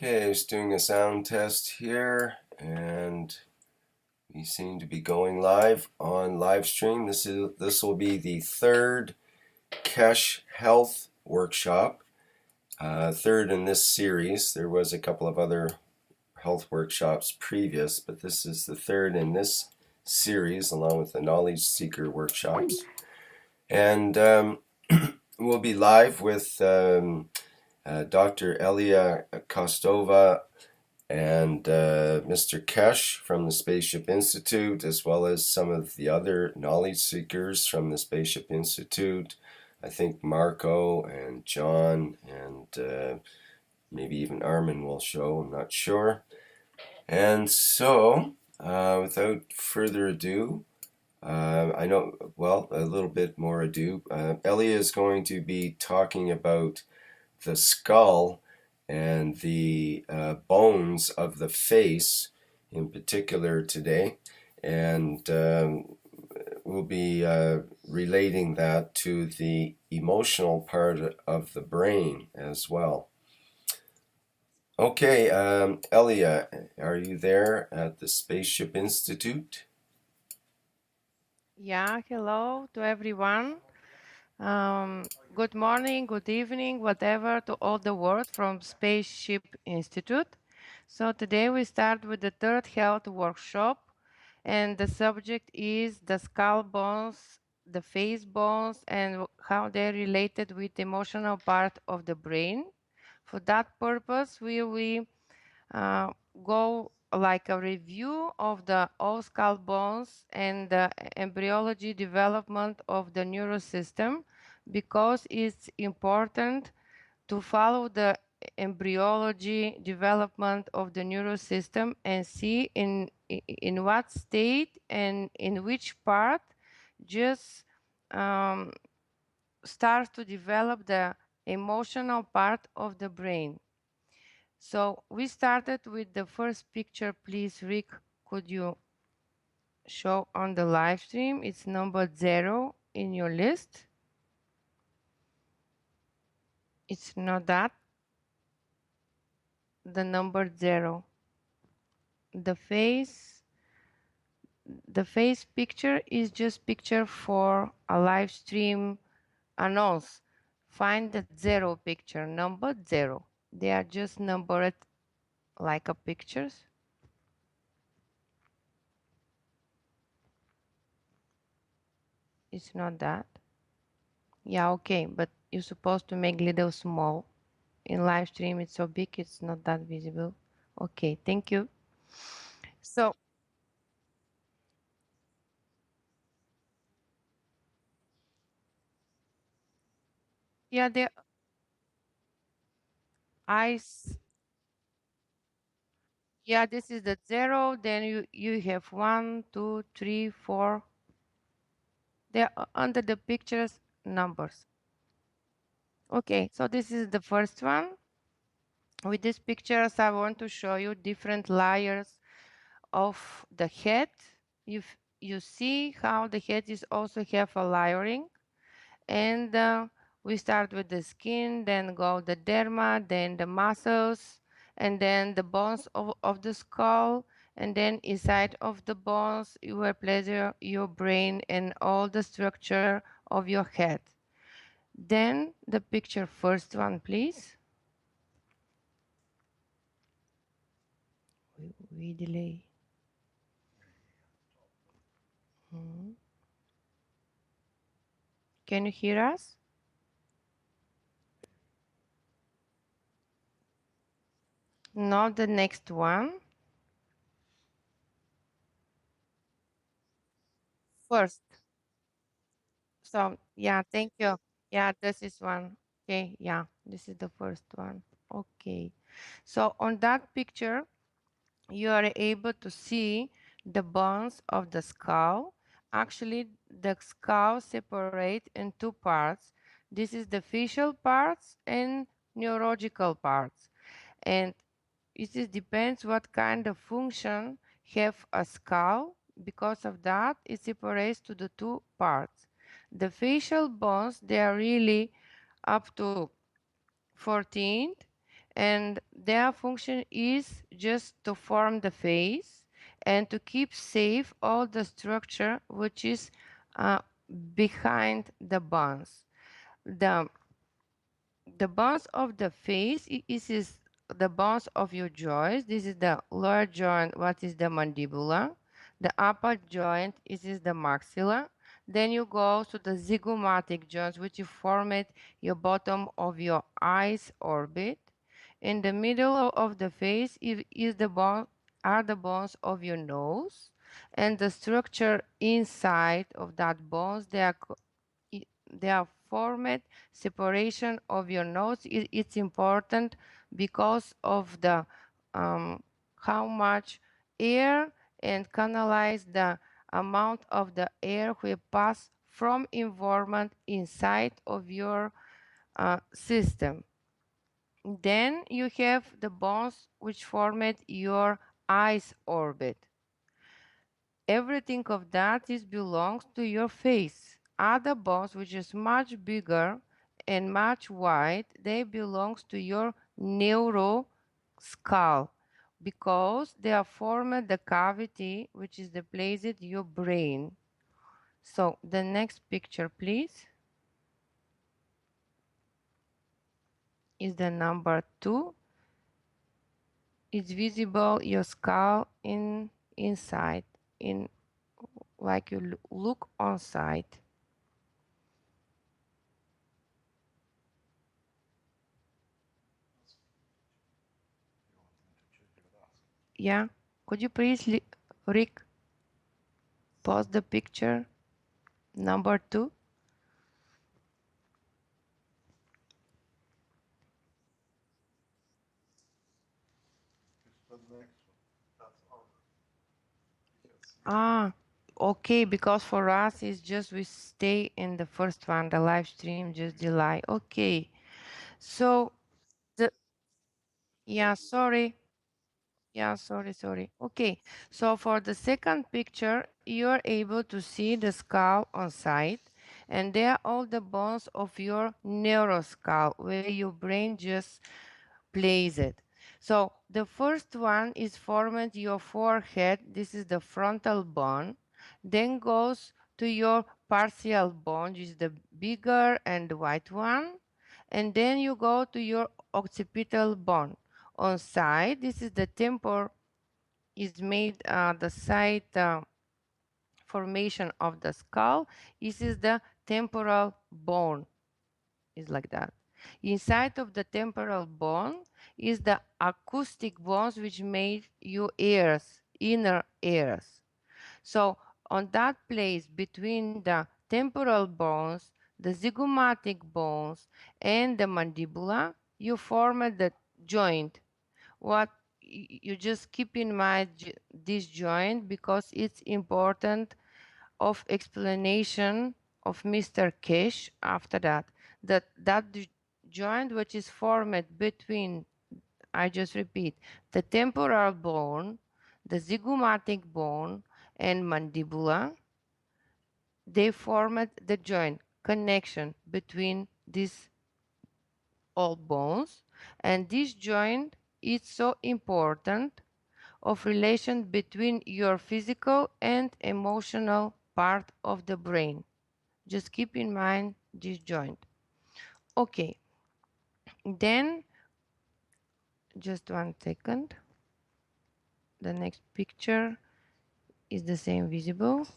Okay, I was doing a sound test here, and we seem to be going live on live stream. This will be the third Kesh Health workshop, third in this series. There was a couple of other health workshops previous, but this is the third in this series, along with the Knowledge Seeker workshops. And we'll be live with Dr. Elia Kostova and Mr. Kesh from the Spaceship Institute, as well as some of the other knowledge seekers from the Spaceship Institute. I think Marco and John and maybe even Armin will show, I'm not sure. And so, without further ado, I know, well, a little bit more ado, Elia is going to be talking about the skull and the bones of the face in particular today, and we'll be relating that to the emotional part of the brain as well. Okay, Elia, are you there at the Spaceship Institute? Yeah, hello to everyone. Good morning, good evening, whatever to all the world from Spaceship Institute. So today we start with the third health workshop, and the subject is the skull bones, the face bones, and how they're related with the emotional part of the brain. For that purpose, we go like a review of the all skull bones and the embryology development of the neurosystem, because it's important to follow the embryology development of the neurosystem and see in what state and in which part just starts to develop the emotional part of the brain. So we started with the first picture. Please, Rick, could you show on the live stream? It's number 0 in your list. It's not that. The number 0. The face picture is just picture for a live stream announce. Find the 0 picture, number 0. They are just numbered like a pictures. It's not that. Yeah, okay, but you're supposed to make little small. In live stream, it's so big, it's not that visible. Okay, thank you. So, yeah, the eyes, yeah, this is the 0. Then you have 1, 2, 3, 4. They're under the pictures numbers. Okay, so this is the first one. With these pictures, I want to show you different layers of the head. You see how the head is also have a layering, and we start with the skin, then go the derma, then the muscles, and then the bones of the skull, and then inside of the bones you will place your brain and all the structure of your head. Then the picture first one, please. We delay. Can you hear us? Now the next one. First. So yeah, thank you. Yeah, this is one. Okay, yeah, this is the first one. Okay. So on that picture, you are able to see the bones of the skull. Actually, the skull separates in two parts. This is the facial parts and neurological parts. And it depends what kind of function have a skull. Because of that, it separates to the two parts. The facial bones, they are really up to 14, and their function is just to form the face and to keep safe all the structure which is behind the bones. The the bones of the face is the bones of your joints. This is the lower joint, what is the mandibula. The upper joint is the maxilla. Then you go to the zygomatic joints, which you form it your bottom of your eyes orbit. In the middle of the face is the bone are the bones of your nose, and the structure inside of that bones they are formed separation of your nose. It's important because of the how much air and canalize the amount of the air will pass from environment inside of your system. Then you have the bones which formed your eyes orbit. Everything of that is belongs to your face. Other bones, which is much bigger and much wide, they belongs to your neuro skull because they are formed the cavity which is the place in your brain. So the next picture, please, is the number 2. It's visible your skull inside in like you look on site. Yeah, could you please, Rick, pause the picture number 2? Ah, okay, because for us it's just we stay in the first one, the live stream, just delay. Okay, so the yeah, sorry. Yeah, sorry. Okay, so for the second picture, you're able to see the skull on site, and there are all the bones of your neuroskull, where your brain just plays it. So the first one is formed your forehead. This is the frontal bone. Then goes to your partial bone, which is the bigger and white one. And then you go to your occipital bone. On side, this is the temple is made the side formation of the skull. This is the temporal bone, is like that. Inside of the temporal bone is the acoustic bones which made your ears, inner ears. So on that place between the temporal bones, the zygomatic bones, and the mandibula, you form the joint. What you just keep in mind this joint because it's important of explanation of Mr. Kish after that. That joint which is formed between, I just repeat, the temporal bone, the zygomatic bone, and mandibula, they formed the joint connection between these all bones, and this joint is so important of relation between your physical and emotional part of the brain. Just keep in mind this joint. Okay, then just 1 second. The next picture is the same visible.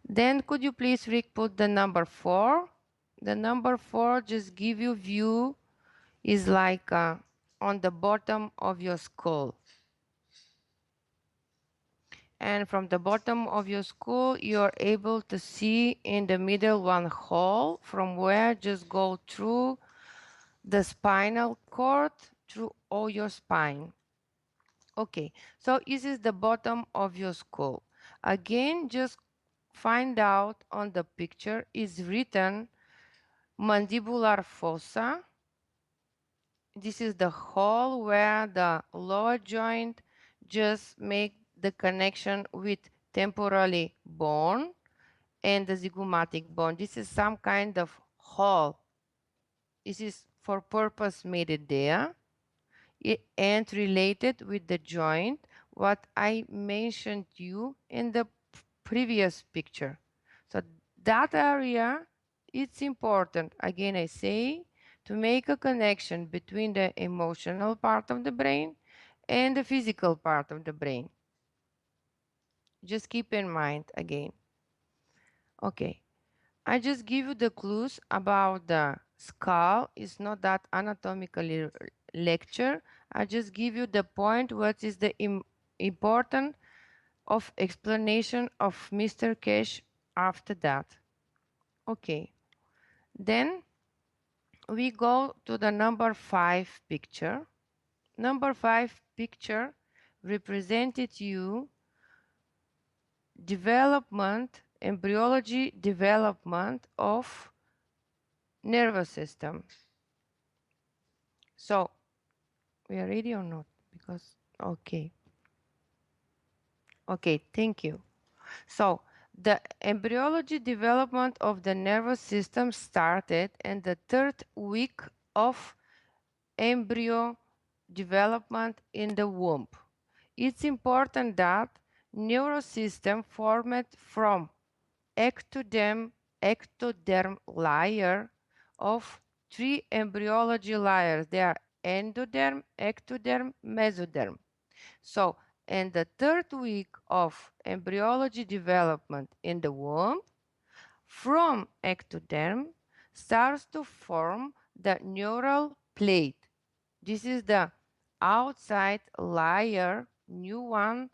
Then could you please, Rick, put the number 4? The number 4 just give you view is like on the bottom of your skull. And from the bottom of your skull, you're able to see in the middle one hole from where just go through the spinal cord through all your spine. Okay, so this is the bottom of your skull. Again, just find out on the picture is written mandibular fossa. This is the hole where the lower joint just make the connection with temporally bone and the zygomatic bone. This is some kind of hole. This is for purpose made it there. and related with the joint, what I mentioned you in the previous picture. So that area, it's important, again I say, to make a connection between the emotional part of the brain and the physical part of the brain. Just keep in mind again. Okay, I just give you the clues about the skull. It's not that anatomically lecture. I just give you the point what is the important of explanation of Mr. Cash after that. Okay, then we go to the number 5 picture. Number 5 picture represented you development, embryology development of nervous system. So we are ready or not? Because, okay. Okay, thank you. So the embryology development of the nervous system started in the 3rd week of embryo development in the womb. It's important that nervous system formed from ectoderm layer of 3 embryology layers. They are endoderm, ectoderm, mesoderm. So, in the 3rd week of embryology development in the womb, from ectoderm starts to form the neural plate. This is the outside layer, new one,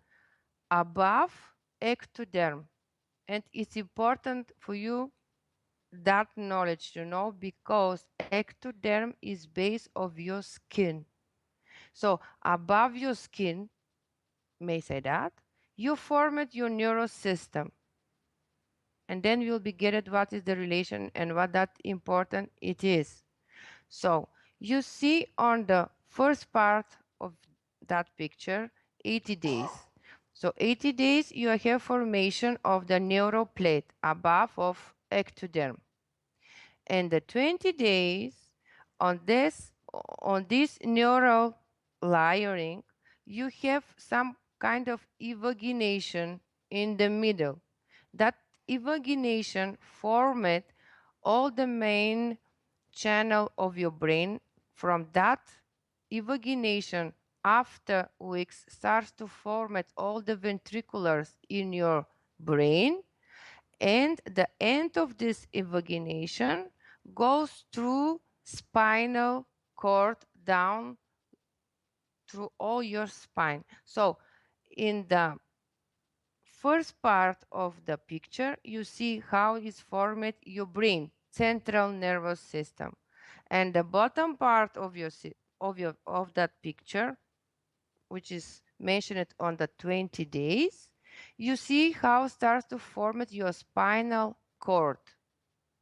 above ectoderm. And it's important for you that knowledge to know because ectoderm is base of your skin. So above your skin, may say that, you formed your neural system. And then we'll be get at what is the relation and what that important it is. So you see on the first part of that picture, 80 days. So 80 days you have formation of the neural plate above of ectoderm. And the 20 days on this neural layering, you have some kind of evagination in the middle. That evagination formed all the main channel of your brain. From that evagination, after weeks, starts to form all the ventriculars in your brain, and the end of this evagination goes through spinal cord down through all your spine. So in the first part of the picture, you see how is formed your brain, central nervous system. And the bottom part of of that picture, which is mentioned on the 20 days, you see how starts to form your spinal cord.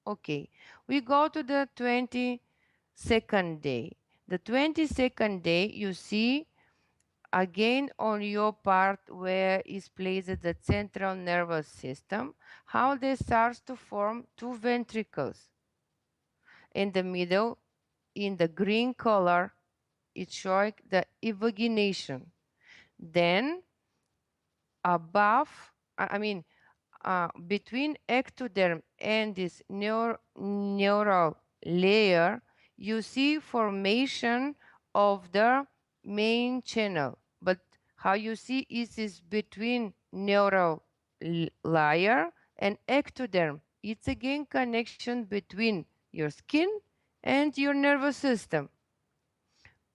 Okay, we go to the 22nd day. The 22nd day, you see again on your part where is placed the central nervous system, how they starts to form 2 ventricles. In the middle, in the green color, it's showing the evagination. Then above, between ectoderm and this neural layer, you see formation of the main channel. But how you see is between neural layer and ectoderm. It's again connection between your skin and your nervous system.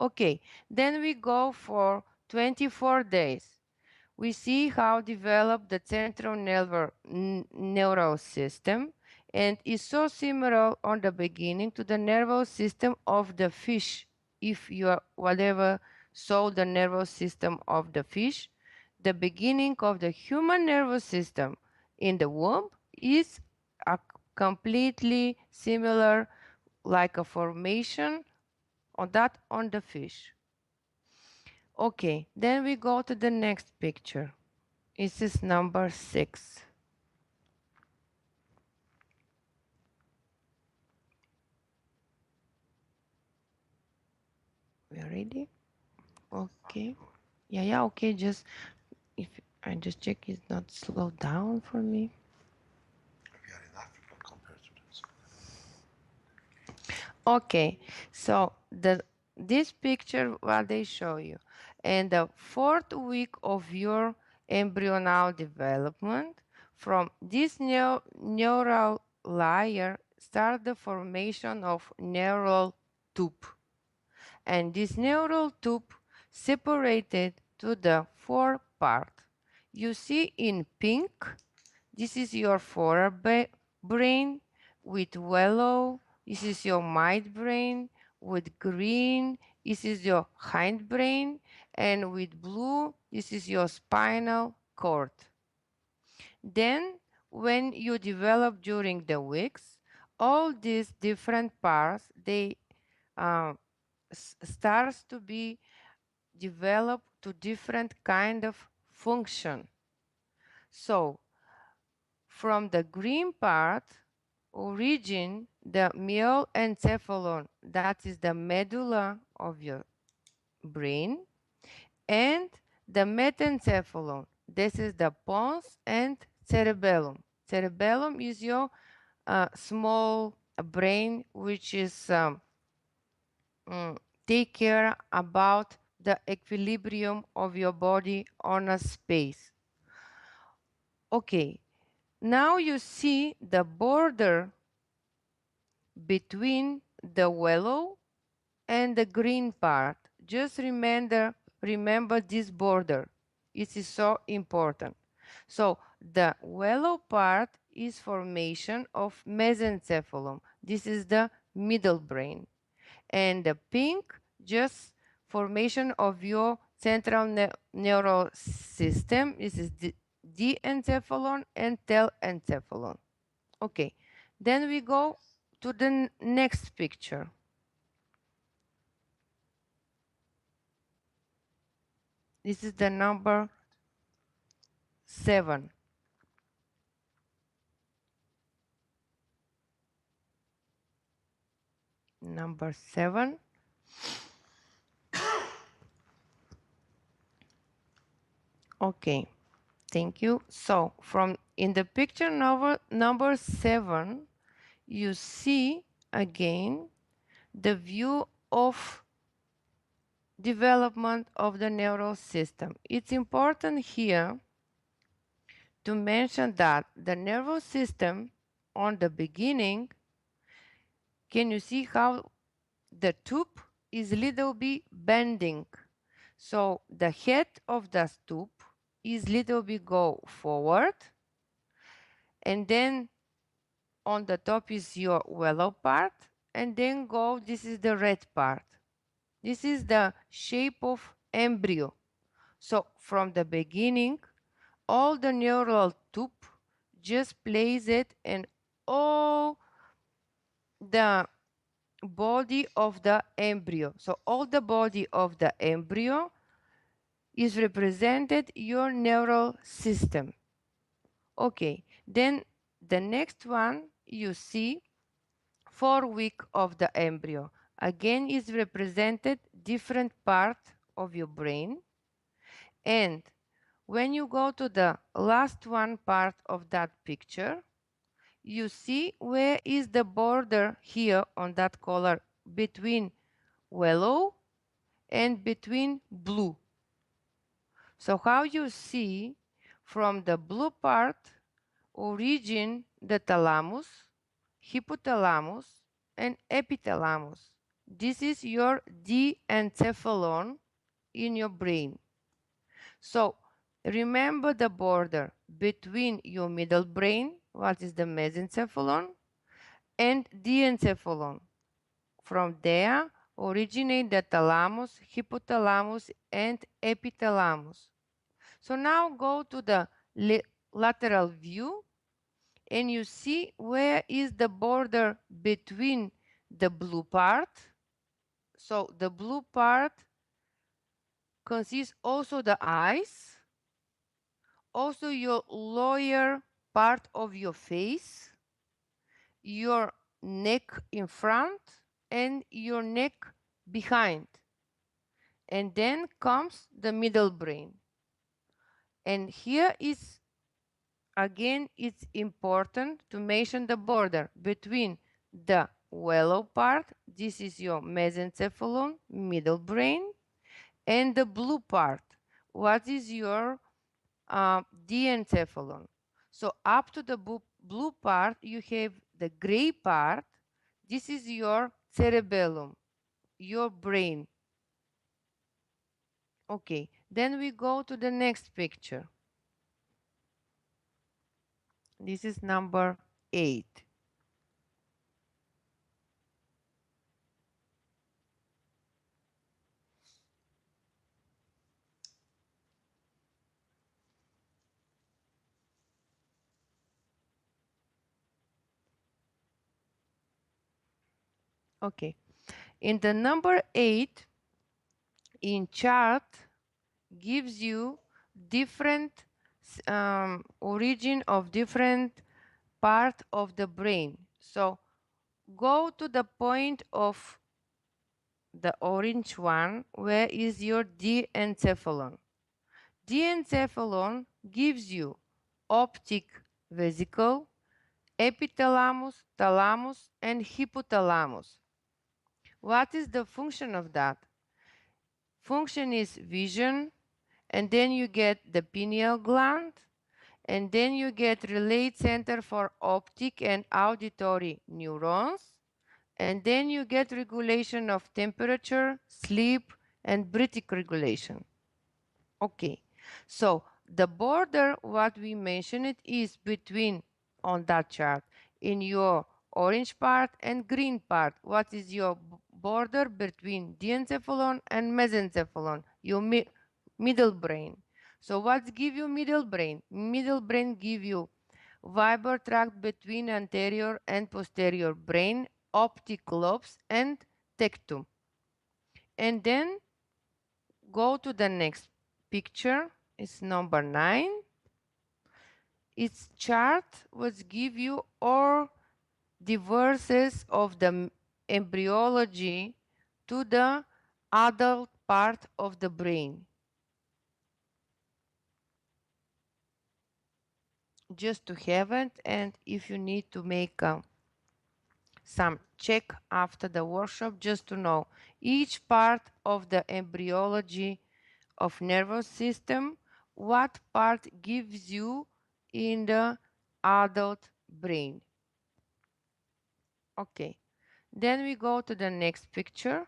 Okay, then we go for 24 days. We see how developed the central neural system and is so similar on the beginning to the nervous system of the fish. If you are whatever saw the nervous system of the fish, the beginning of the human nervous system in the womb is a completely similar like a formation on that on the fish. Okay, then we go to the next picture. This is number 6. We are ready? Okay. Yeah, okay. Just if I just check, it's not slowed down for me. Okay, so this picture what they show you, and the fourth week of your embryonal development, from this neural layer start the formation of neural tube, and this neural tube separated to the four part. You see in pink, this is your forebrain with yellow. This is your midbrain with green. This is your hindbrain. And with blue, this is your spinal cord. Then, when you develop during the weeks, all these different parts, they starts to be developed to different kind of function. So, from the green part, origin the myoencephalon, that is the medulla of your brain, and the metencephalon, this is the pons and cerebellum. Cerebellum is your small brain, which is take care about the equilibrium of your body on a space. Okay, now you see the border between the yellow and the green part. Just remember this border. It is so important. So the yellow part is formation of mesencephalon. This is the middle brain. And the pink, just formation of your central neural system. This is the diencephalon and telencephalon. Okay, then we go to the next picture. This is the number 7. Number 7. Okay, thank you. So from in the picture number 7, you see again the view of development of the neural system. It's important here to mention that the nervous system on the beginning, can you see how the tube is little bit bending? So the head of the tube is little bit go forward, and then on the top is your yellow part, and then go, this is the red part. This is the shape of embryo. So from the beginning, all the neural tube just place it in all the body of the embryo. So all the body of the embryo is represented your neural system. Okay, then the next one you see 4 week of the embryo. Again is represented different part of your brain. And when you go to the last one part of that picture, you see where is the border here on that color between yellow and between blue. So how you see from the blue part origin the thalamus, hypothalamus, and epithalamus. This is your diencephalon in your brain. So remember the border between your middle brain, what is the mesencephalon, and diencephalon. From there originate the thalamus, hypothalamus, and epithalamus. So now go to the lateral view, and you see where is the border between the blue part. So the blue part consists also the eyes, also your lower part of your face, your neck in front, and your neck behind. And then comes the middle brain. And here is, again, it's important to mention the border between the yellow part, this is your mesencephalon, middle brain, and the blue part, what is your diencephalon. So up to the blue part, you have the gray part. This is your cerebellum, your brain. Okay, then we go to the next picture. This is number 8. Okay, in the number 8, in chart gives you different origin of different part of the brain. So go to the point of the orange one, where is your diencephalon. Diencephalon gives you optic vesicle, epithalamus, thalamus, and hypothalamus. What is the function of that? Function is vision, and then you get the pineal gland, and then you get relay center for optic and auditory neurons, and then you get regulation of temperature, sleep, and breathing regulation. Okay, so the border, what we mentioned, it is between, on that chart, in your orange part and green part. What is your border between diencephalon and mesencephalon, your middle brain? So what give you middle brain? Middle brain give you fiber tract between anterior and posterior brain, optic lobes, and tectum. And then go to the next picture. It's number 9. Its chart was give you all the verses of the embryology to the adult part of the brain. Just to have it, and if you need to make some check after the workshop, just to know each part of the embryology of nervous system, what part gives you in the adult brain. Okay, then we go to the next picture,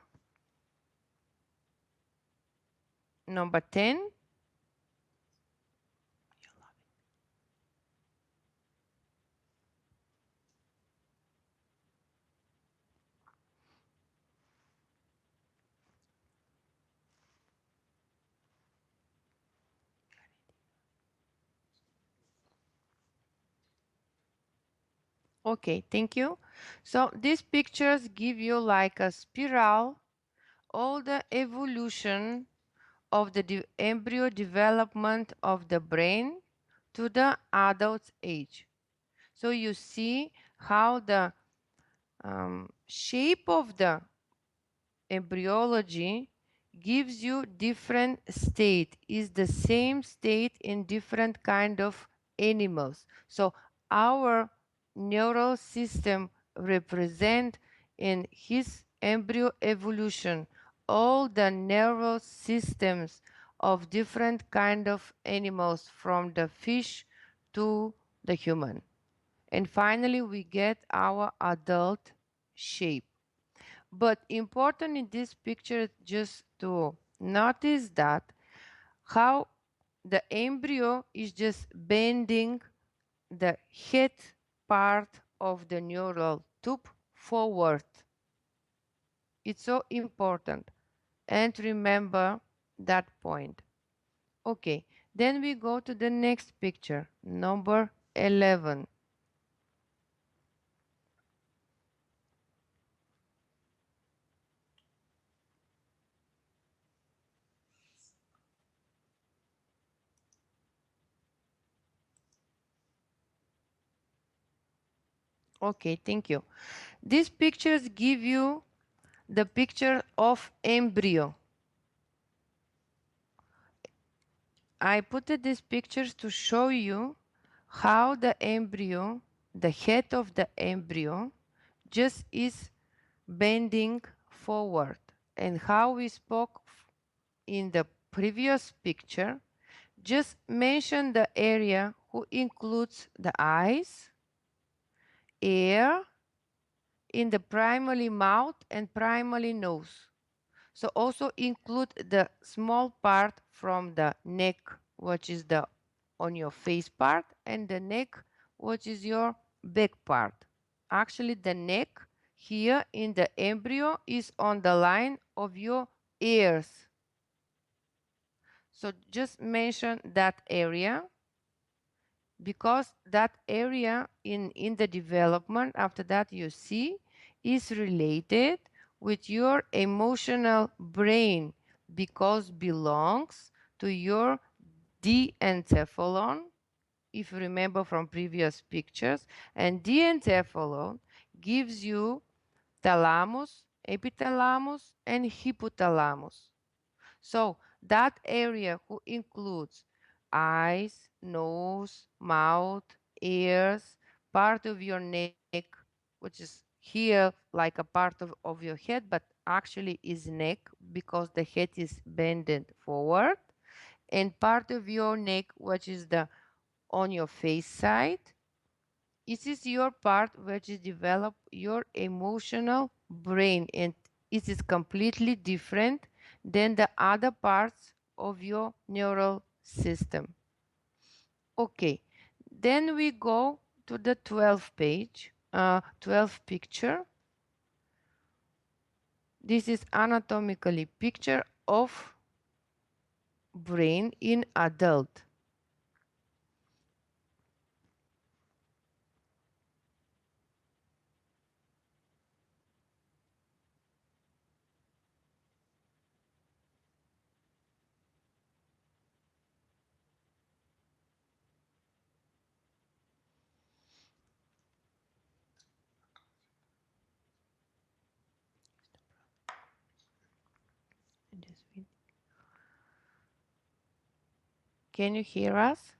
number 10. Okay, thank you. So these pictures give you like a spiral, all the evolution of the embryo development of the brain to the adult age. So you see how the shape of the embryology gives you different state, is the same state in different kind of animals. So our neural system represent in his embryo evolution all the neural systems of different kind of animals, from the fish to the human. And finally we get our adult shape. But important in this picture just to notice that how the embryo is just bending the head part of the neural tube forward. It's so important, and remember that point. Okay, then we go to the next picture, number 11. Okay, thank you. These pictures give you the picture of embryo. I put these pictures to show you how the embryo, the head of the embryo, just is bending forward, and how we spoke in the previous picture, just mention the area who includes the eyes, ear, in the primary mouth and primary nose. So also include the small part from the neck, which is the on your face part, and the neck, which is your back part. Actually, the neck here in the embryo is on the line of your ears. So just mention that area, because that area in the development after that you see is related with your emotional brain, because belongs to your diencephalon, if you remember from previous pictures, and diencephalon gives you thalamus, epithalamus, and hypothalamus. So that area who includes eyes, nose, mouth, ears, part of your neck, which is here like a part of your head, but actually is neck because the head is bended forward, and part of your neck, which is the on your face side. This is your part which is develop your emotional brain, and it is completely different than the other parts of your neural system. Okay, then we go to the 12th page, 12th picture. This is anatomically picture of brain in adult. Can you hear us?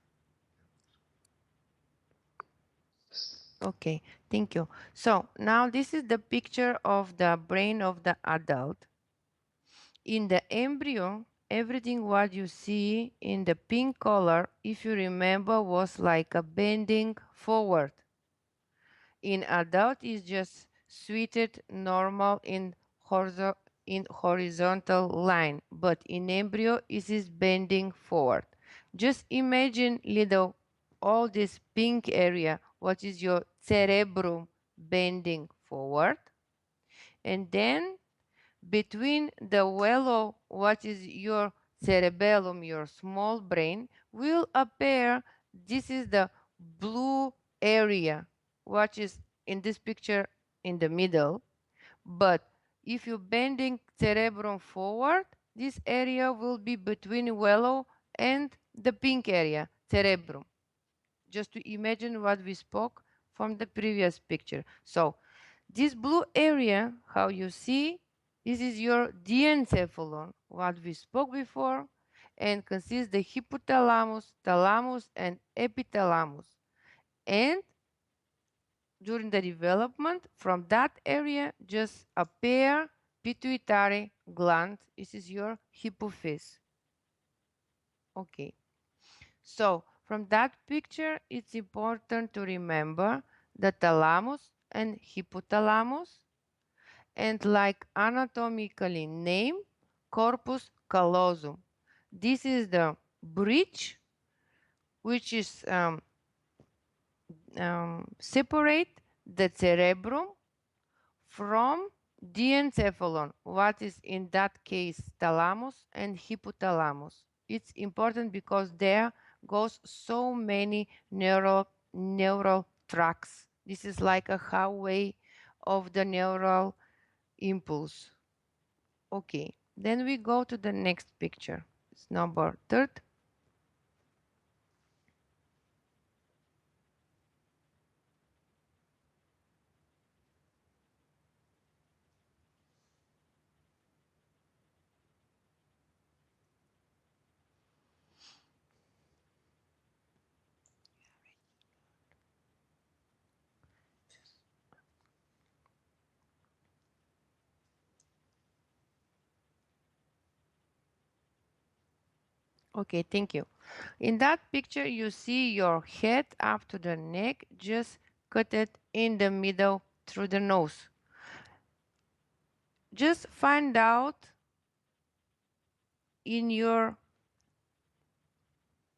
Okay, thank you. So now this is the picture of the brain of the adult. In the embryo, everything what you see in the pink color, if you remember, was like a bending forward. In adult, is just suited normal in horizontal line, but in embryo, it is bending forward. Just imagine little all this pink area, what is your cerebrum bending forward, and then between the yellow, what is your cerebellum, your small brain, will appear, this is the blue area, what is in this picture in the middle. But if you bending cerebrum forward, this area will be between yellow and the pink area, cerebrum. Just to imagine what we spoke from the previous picture. So this blue area, how you see, this is your diencephalon, what we spoke before, and consists the hypothalamus, thalamus, and epithalamus. And during the development, from that area just appear pituitary gland. This is your hypophyse. Okay. So from that picture, it's important to remember the thalamus and hypothalamus, and like anatomically named, corpus callosum. This is the bridge which is separate the cerebrum from diencephalon, what is in that case thalamus and hypothalamus. It's important because there goes so many neural tracks. This is like a highway of the neural impulse. Okay, then we go to the next picture. It's number 3. Okay, thank you. In that picture, you see your head up to the neck, just cut it in the middle through the nose. Just find out in your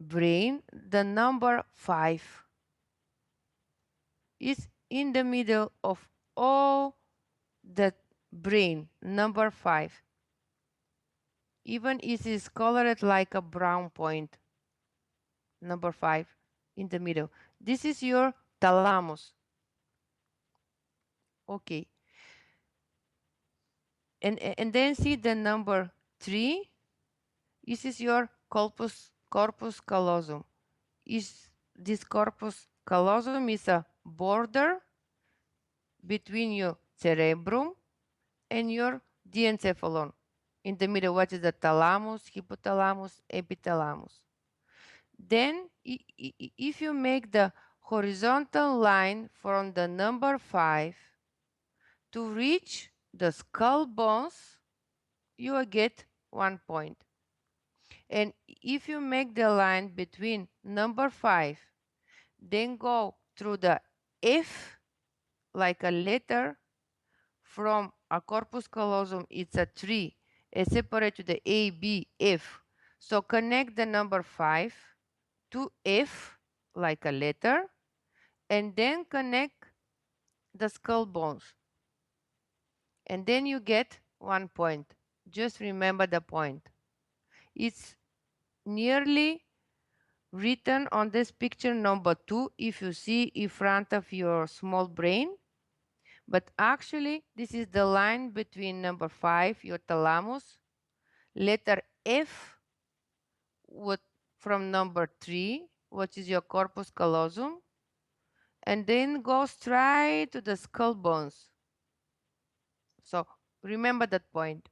brain the number 5 is in the middle of all the brain, number 5. Even it is colored like a brown point, number 5 in the middle. This is your thalamus. Okay. And then see the number 3. This is your corpus callosum. This corpus callosum is a border between your cerebrum and your diencephalon. In the middle, what is the thalamus, hypothalamus, epithalamus. Then, if you make the horizontal line from the number 5 to reach the skull bones, you will get 1 point. And if you make the line between number 5, then go through the F like a letter from a corpus callosum, it's a tree, separate to the A, B, F. So connect the number 5 to F like a letter, and then connect the skull bones. And then you get 1 point. Just remember the point. It's nearly written on this picture number 2 if you see in front of your small brain. But actually, this is the line between number 5, your thalamus, letter F from number 3, which is your corpus callosum, and then go straight to the skull bones. So remember that point.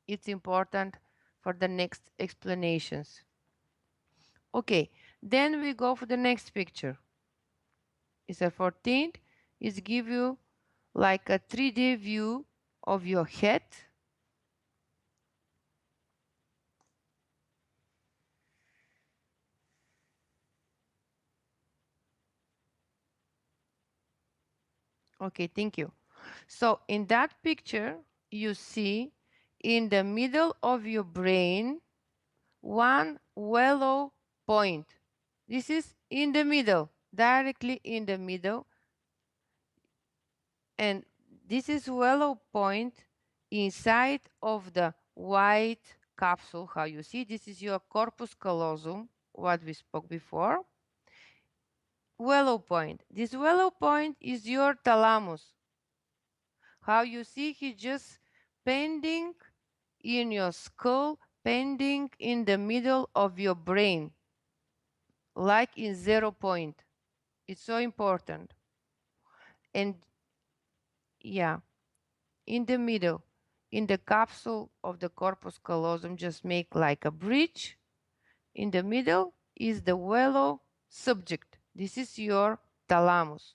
It's important for the next explanations. Okay, then we go for the next picture. It's a 14th. It's give you like a 3D view of your head. Okay, thank you. So in that picture, you see in the middle of your brain one yellow point. This is in the middle, directly in the middle. And this is yellow point inside of the white capsule. How you see, this is your corpus callosum, what we spoke before. Yellow point. This yellow point is your thalamus. How you see, he just pending in your skull, pending in the middle of your brain, like in 0 point. It's so important. And yeah, in the middle, in the capsule of the corpus callosum, just make like a bridge. In the middle is the yellow subject. This is your thalamus.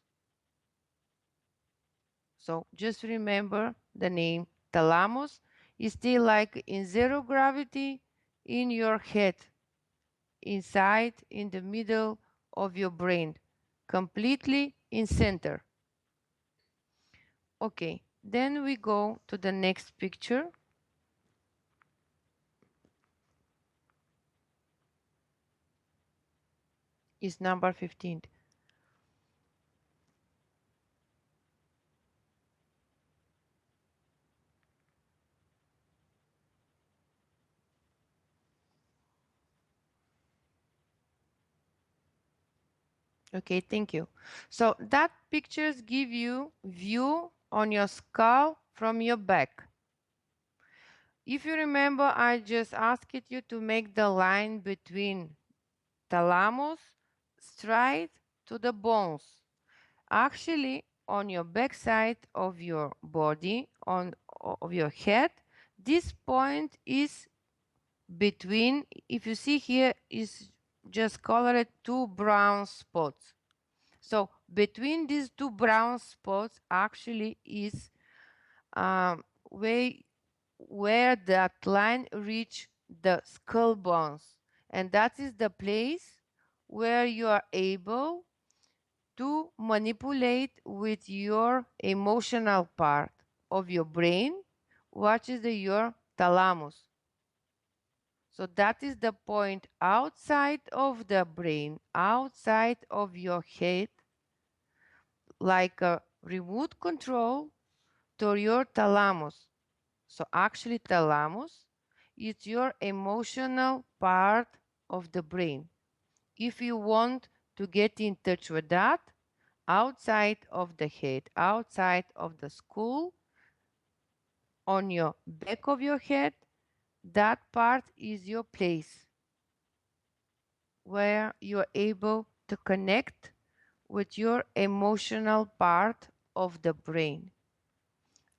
So just remember the name thalamus is still like in 0 gravity in your head, inside in the middle of your brain, completely in center. Okay, then we go to the next picture. Is number 15. Okay, thank you. So that pictures give you view on your skull from your back. If you remember, I just asked you to make the line between thalamus straight to the bones. Actually, on your backside of your body, of your head, this point is between, if you see here, is just colored 2 brown spots. So between these 2 brown spots actually is where that line reach the skull bones. And that is the place where you are able to manipulate with your emotional part of your brain, which is your thalamus. So that is the point outside of the brain, outside of your head, like a remote control to your thalamus. So actually thalamus is your emotional part of the brain. If you want to get in touch with that, outside of the head, outside of the skull, on your back of your head, that part is your place where you're able to connect with your emotional part of the brain.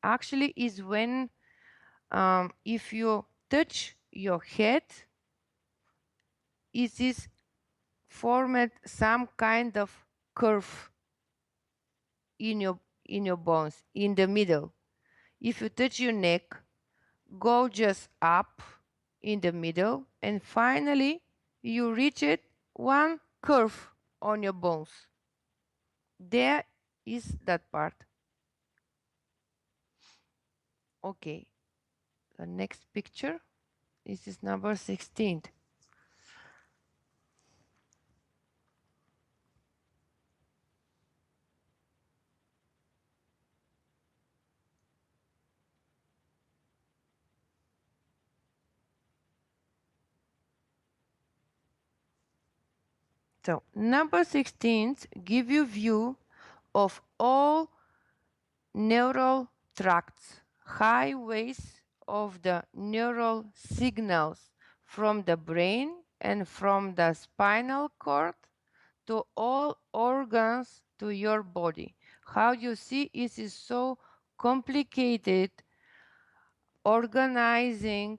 Actually is when if you touch your head, it is formed some kind of curve in your bones in the middle. If you touch your neck, go just up in the middle, and finally you reach it one curve on your bones. There is that part. Okay, the next picture. This is number 16. So number 16 give you view of all neural tracts, highways of the neural signals from the brain and from the spinal cord to all organs to your body. How you see it is so complicated organizing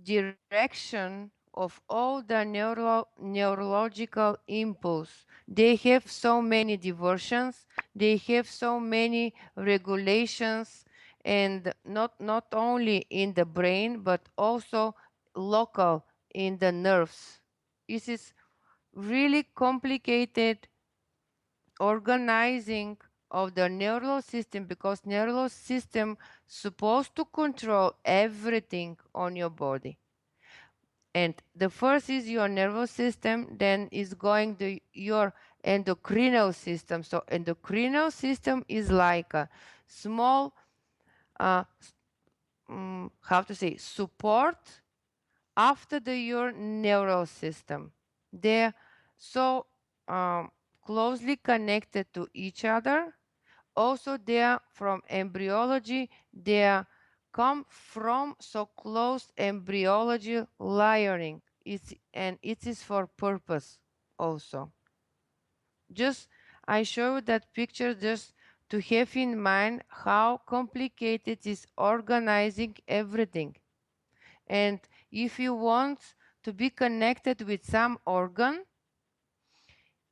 direction of all the neurological impulse. They have so many diversions, they have so many regulations, and not only in the brain, but also local in the nerves. This is really complicated organizing of the neural system, because neural system supposed to control everything on your body. And the first is your nervous system, then is going to your endocrinal system. So endocrinal system is like a small, how to say, support after your neural system. They're so closely connected to each other. Also, they are from embryology, they come from so close embryology layering. And it is for purpose also. Just I show that picture just to have in mind how complicated is organizing everything. And if you want to be connected with some organ,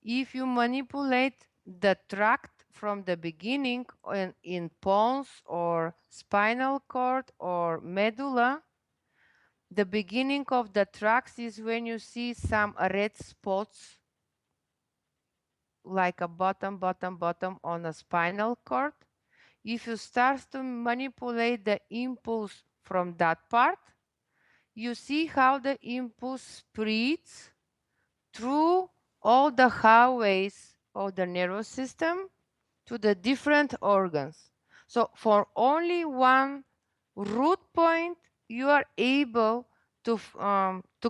if you manipulate the tract from the beginning in pons or spinal cord or medulla, the beginning of the tracts is when you see some red spots like a bottom on a spinal cord. If you start to manipulate the impulse from that part, you see how the impulse spreads through all the highways of the nervous system to the different organs. So for only one root point, you are able to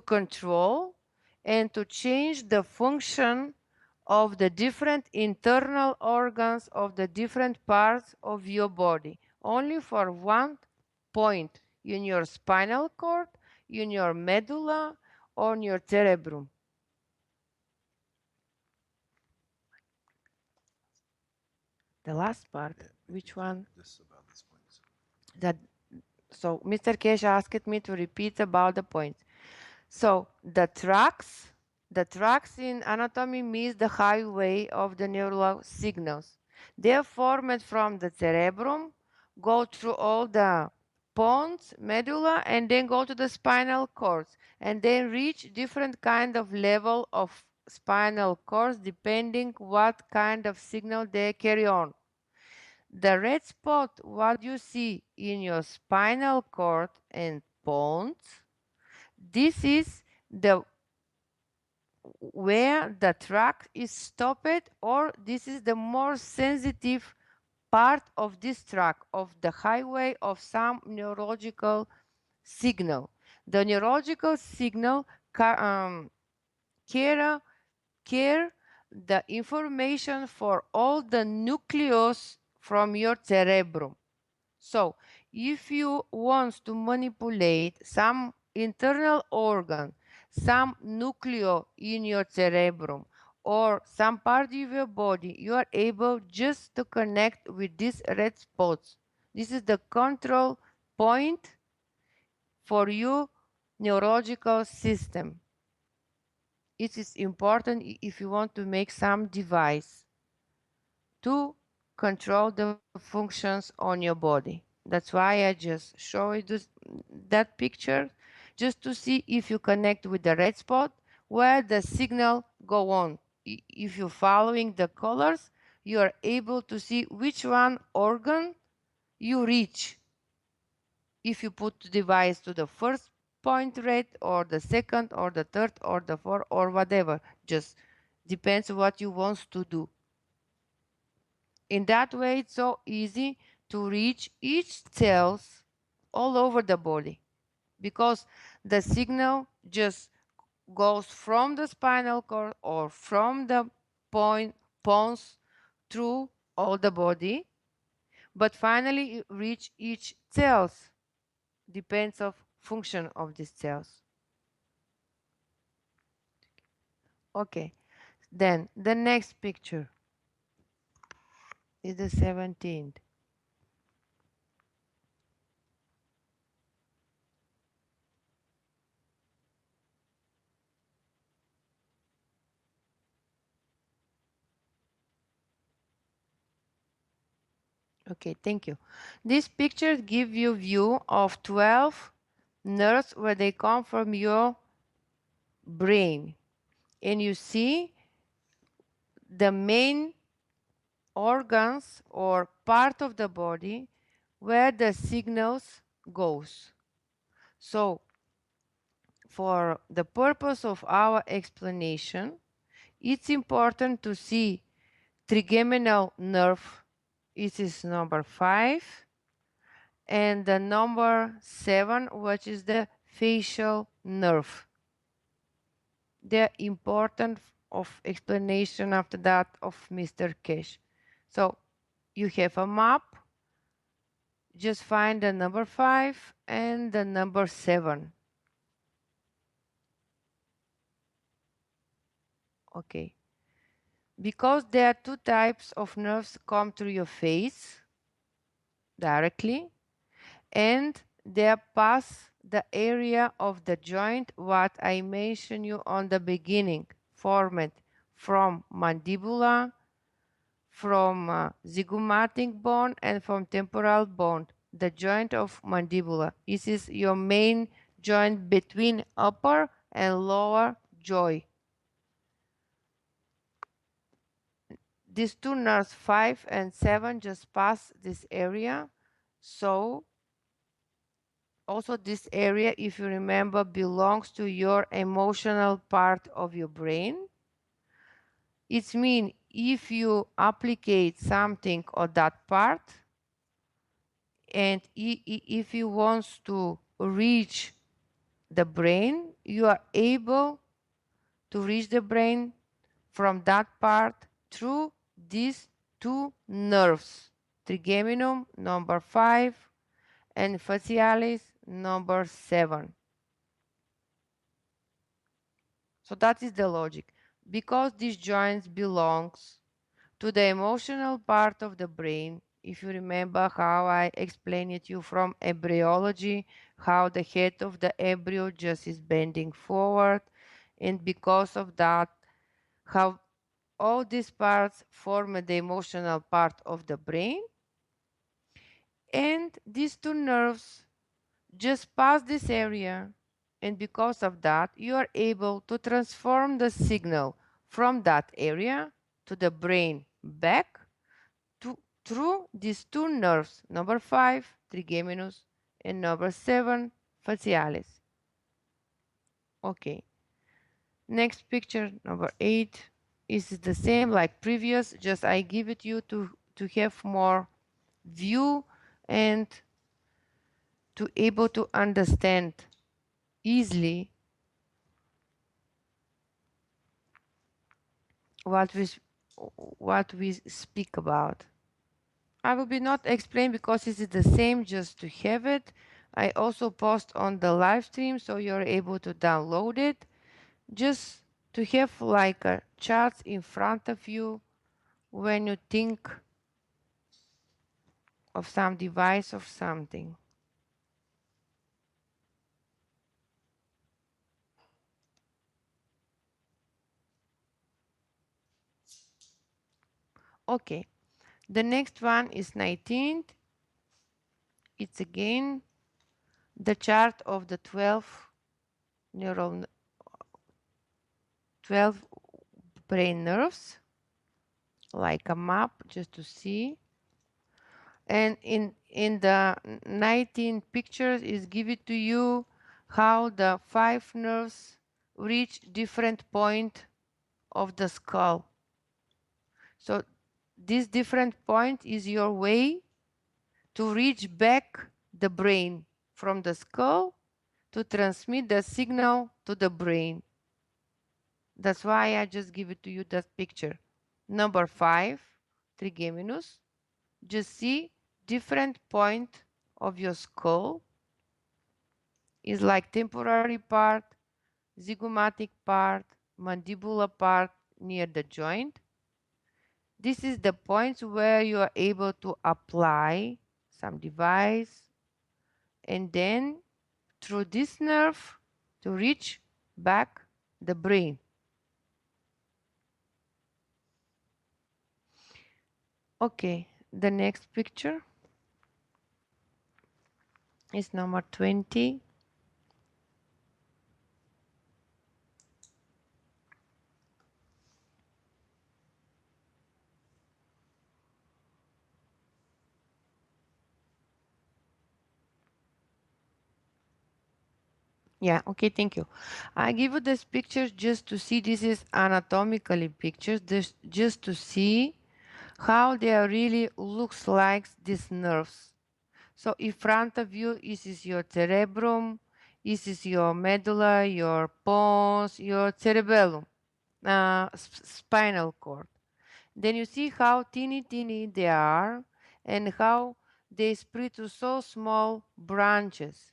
control and to change the function of the different internal organs of the different parts of your body. Only for one point in your spinal cord, in your medulla, or in your cerebrum. The last part, which one? This about these points. That so Mr. Kesh asked me to repeat about the points. So the tracks in anatomy means the highway of the neural signals. They are formed from the cerebrum, go through all the pons, medulla, and then go to the spinal cords, and then reach different kind of level of spinal cords depending what kind of signal they carry on. The red spot, what you see in your spinal cord and pons, this is the where the track is stopped, or this is the more sensitive part of this track of the highway of some neurological signal. The neurological signal carry the information for all the nucleus from your cerebrum. So, if you want to manipulate some internal organ, some nucleo in your cerebrum, or some part of your body, you are able just to connect with these red spots. This is the control point for your neurological system. It is important if you want to make some device to control the functions on your body. That's why I just show you that picture, just to see if you connect with the red spot where the signal go on. If you're following the colors, you are able to see which one organ you reach. If you put the device to the first point red, or the second, or the third, or the fourth, or whatever, just depends what you want to do. In that way, it's so easy to reach each cells all over the body, because the signal just goes from the spinal cord or from the pons through all the body, but finally you reach each cells, depends of function of these cells. Okay, then the next picture is the 17th. Okay, thank you. This picture give you view of 12 nerves where they come from your brain. And you see the main organs or part of the body where the signals goes. So, for the purpose of our explanation, it's important to see trigeminal nerve. It is number 5. And the number 7, which is the facial nerve. The important of explanation after that of Mr. Kesh. So you have a map, just find the number 5 and the number 7. Okay. Because there are two types of nerves come through your face directly, and they pass the area of the joint what I mentioned you on the beginning, formed from mandibula, from zygomatic bone, and from temporal bone, the joint of mandibula. This is your main joint between upper and lower jaw. These two nerves, 5 and 7, just pass this area. So also this area, if you remember, belongs to your emotional part of your brain. It means if you applicate something on that part, and if you want to reach the brain, you are able to reach the brain from that part through these two nerves, trigeminum number 5 and facialis number 7. So that is the logic. Because these joints belongs to the emotional part of the brain, if you remember how I explained it to you from embryology, how the head of the embryo just is bending forward, and because of that, how all these parts form the emotional part of the brain. And these two nerves just pass this area, and because of that, you are able to transform the signal from that area to the brain back through these two nerves, number 5, trigeminus, and number 7, facialis. Okay. Next picture, number 8, is the same like previous, just I give it you to have more view and to able to understand easily what we speak about. I will be not explain because it is the same just to have it. I also post on the live stream so you're able to download it. Just to have like a chart in front of you when you think of some device or something. Okay, the next one is 19th. It's again the chart of the 12 brain nerves, like a map just to see. And in the 19 pictures is given to you how the 5 nerves reach different point of the skull. So this different point is your way to reach back the brain from the skull to transmit the signal to the brain. That's why I just give it to you that picture. Number 5, trigeminus. Just see different point of your skull is like temporary part, zygomatic part, mandibular part near the joint. This is the points where you are able to apply some device and then through this nerve to reach back the brain. Okay, the next picture is number 20. Yeah, okay, thank you. I give you this picture just to see, this is anatomically pictures, just to see how they really looks like these nerves. So in front of you, this is your cerebrum, this is your medulla, your pons, your cerebellum, spinal cord. Then you see how teeny they are and how they spread to so small branches.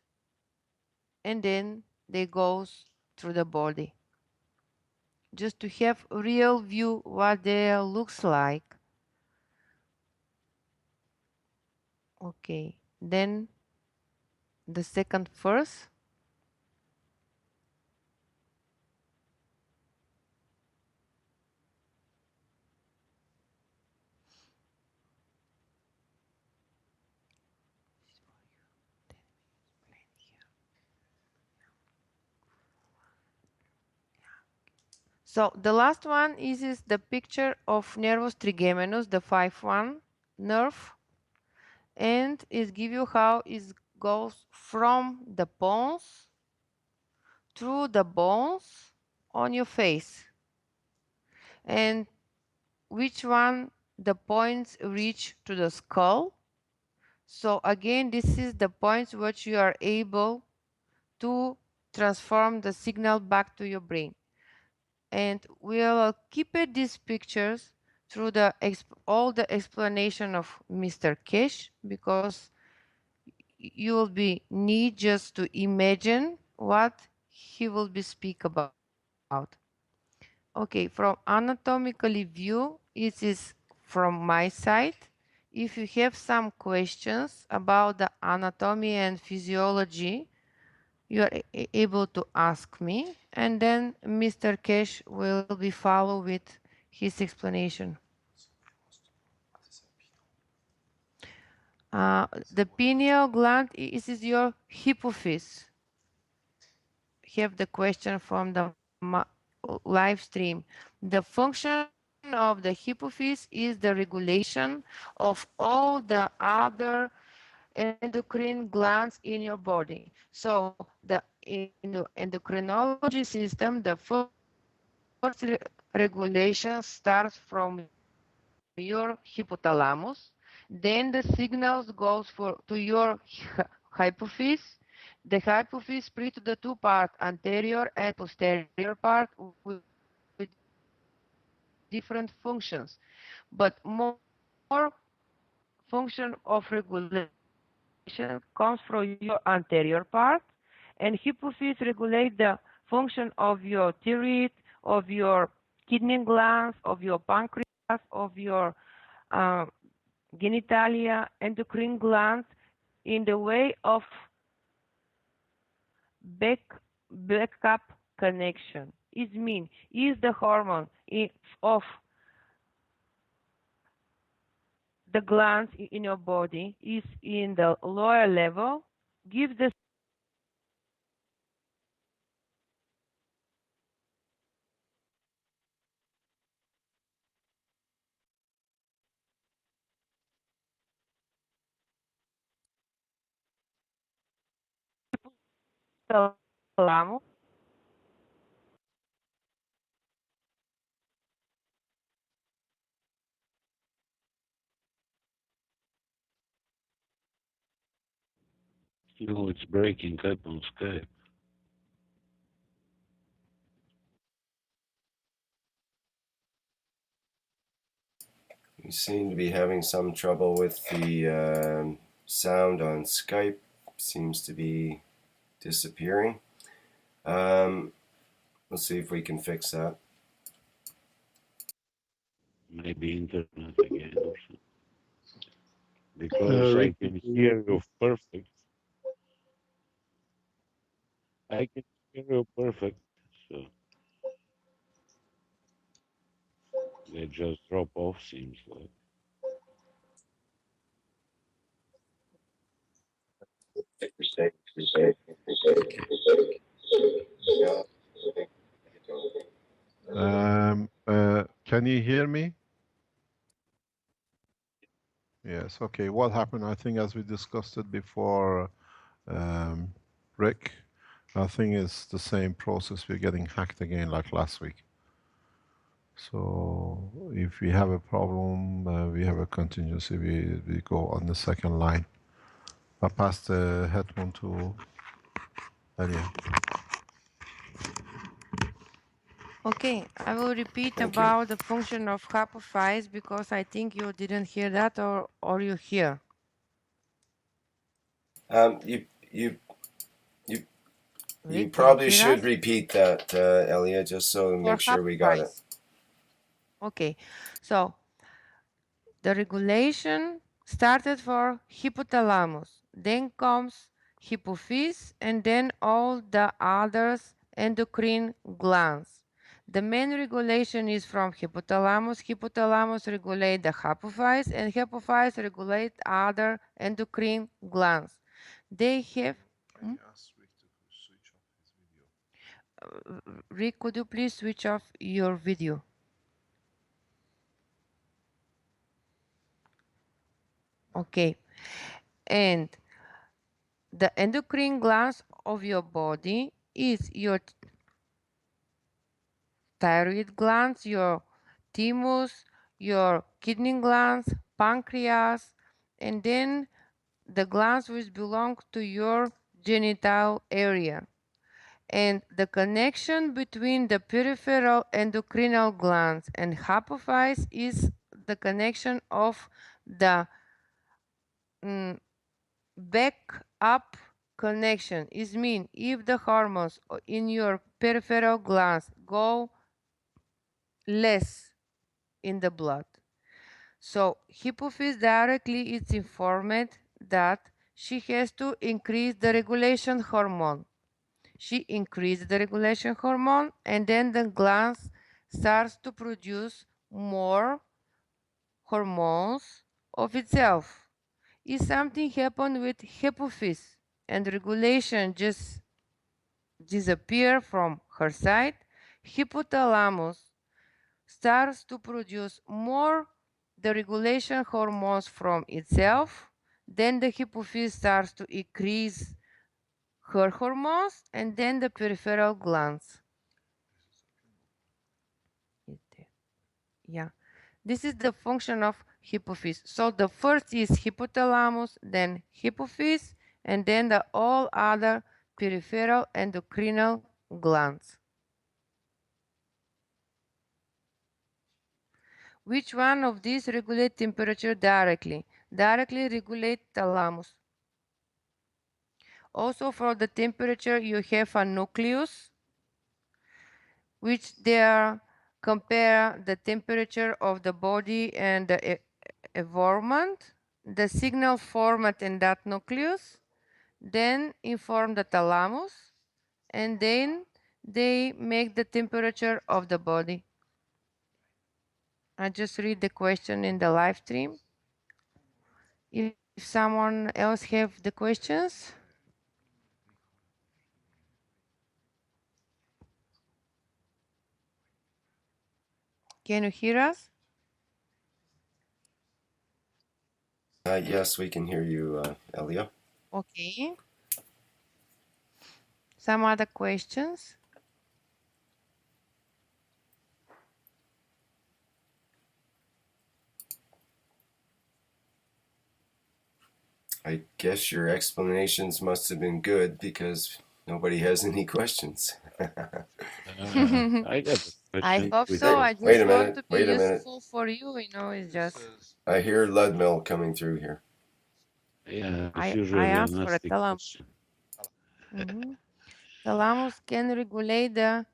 And then they goes through the body. Just to have real view what they looks like. Okay, then the second verse. So the last one is the picture of nervus trigeminus, the 5-1 nerve, and it gives you how it goes from the pons through the bones on your face, and which one the points reach to the skull. So again, this is the points which you are able to transform the signal back to your brain. And we'll keep it these pictures through the all the explanation of Mr. Kesh, because you will be need just to imagine what he will be speak about. Okay, from anatomically view, it is from my side. If you have some questions about the anatomy and physiology, you are able to ask me, and then Mr. Kesh will be follow with his explanation. The pineal gland is your hypophyse. Have the question from the live stream. The function of the hypophyse is the regulation of all the other endocrine glands in your body. So the endocrinology system, the first regulation starts from your hypothalamus. Then the signals goes to your hypophyse. The hypophyse split to the two parts, anterior and posterior part, with different functions. But more function of regulation comes from your anterior part, and hypophyse regulate the function of your thyroid, of your kidney glands, of your pancreas, of your genitalia, endocrine glands in the way of backup connection. It means is the hormone of the glands in your body is in the lower level, give the thalamus. No, it's breaking up on Skype. We seem to be having some trouble with the sound on Skype. Seems to be disappearing. Let's see if we can fix that. Maybe internet again or something. Because I can hear you perfect. I can hear you perfect. So they just drop off, seems like. Can you hear me? Yes, okay. What happened, I think, as we discussed it before, Rick, I think it's the same process. We're getting hacked again like last week. So if we have a problem, we have a contingency, we go on the second line. I pass the headphone to Daniel. Okay, I will repeat Thank you. about the function of hypophyse because I think you didn't hear that or you hear. You Rick, probably hear should us? repeat that, Elia, just so to For make sure we got it. hypophyse. Okay, so the regulation started for hypothalamus, then comes hypophyse, and then all the others endocrine glands. The main regulation is from hypothalamus. Hypothalamus regulate the hypophyse, and hypophyse regulate other endocrine glands. They have. I asked Rick to switch off his video. Rick, could you please switch off your video? Okay, and the endocrine glands of your body is your thyroid glands, your thymus, your kidney glands, pancreas, and then the glands which belong to your genital area. And the connection between the peripheral endocrinal glands and hypophyse is the connection of the back-up connection. Is mean if the hormones in your peripheral glands go less in the blood. So hypophyse directly is informed that she has to increase the regulation hormone. She increases the regulation hormone and then the glands starts to produce more hormones of itself. if something happened with hypophyse and regulation just disappear from her side, hypothalamus starts to produce more the regulation hormones from itself. Then the hypophyse starts to increase her hormones, and then the peripheral glands. Yeah, this is the function of hypophyse. So the first is hypothalamus, then hypophyse, and then the all other peripheral endocrinal glands. Which one of these regulate temperature directly? Directly regulate thalamus. Also for the temperature you have a nucleus, which there compare the temperature of the body and the environment. The signal format in that nucleus, then inform the thalamus, and then they make the temperature of the body. I just read the question in the live stream. If someone else have the questions. Can you hear us? Yes, we can hear you, Elia. Okay. Some other questions? I guess your explanations must have been good because nobody has any questions. I got a question. I hope with so. you. I Wait just a want minute, to be wait a minute. useful for you. You know, it's just. I hear Ludmill coming through here. Yeah, it's I usually a asked for a nasty thalamus. question. Thalamus can regulate the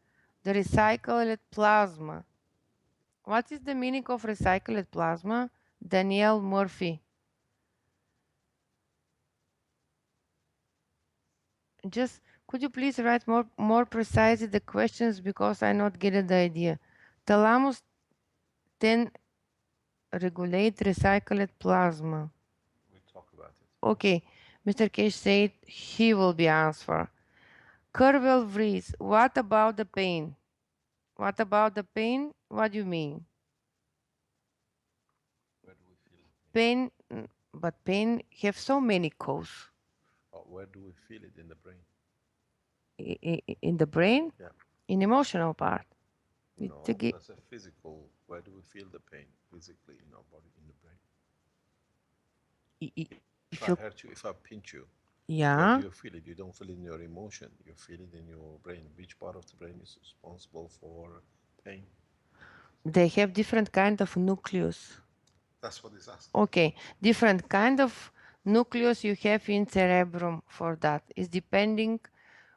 recycled plasma. What is the meaning of recycled plasma? Danielle Murphy. Just could you please write more precisely the questions because I not getting the idea. Thalamus then regulate recycled plasma. We talk about it. Okay, Mr. Cage said he will be answer. Kerwell Vries, what about the pain? What about the pain? What do you mean? Where do we feel it? Pain, but pain have so many causes. Where do we feel it in the brain? In the brain? Yeah. In emotional part? No, that's a physical. Where do we feel the pain physically in our body, in the brain? If I hurt you, if I pinch you, where do you feel it? You don't feel it in your emotion. You feel it in your brain. Which part of the brain is responsible for pain? They have different kind of nucleus. That's what he's asking. Okay, different kind of nucleus you have in cerebrum for that. It's depending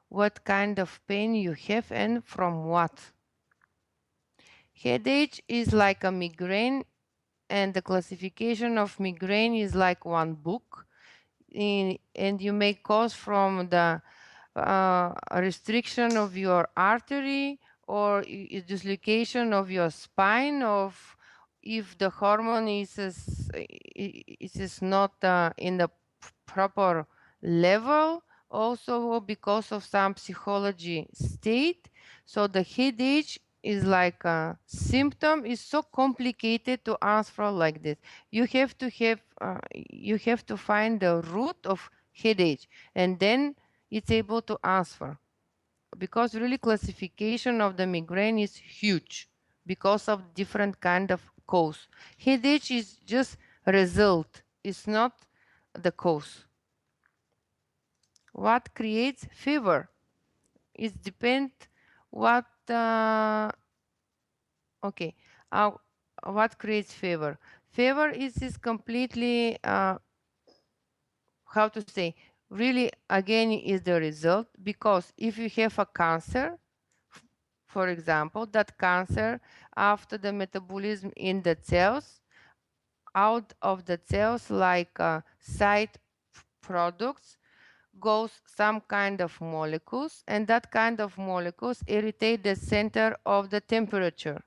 what kind of pain you have and from what. Headache is like a migraine, and the classification of migraine is like one book. And you may cause from the restriction of your artery or dislocation of your spine, of if the hormone is not in the proper level, also because of some psychology state. So the headache is like a symptom. Is so complicated to answer like this. You have to find the root of headache, and then it's able to answer, because really classification of the migraine is huge because of different kind of cause. Headache is just result, it's not the cause. What creates fever? It depends what okay what creates fever. Fever is completely how to say, really again is the result, because if you have a cancer, for example, that cancer after the metabolism in the cells, out of the cells like side products goes some kind of molecules, and that kind of molecules irritate the center of the temperature.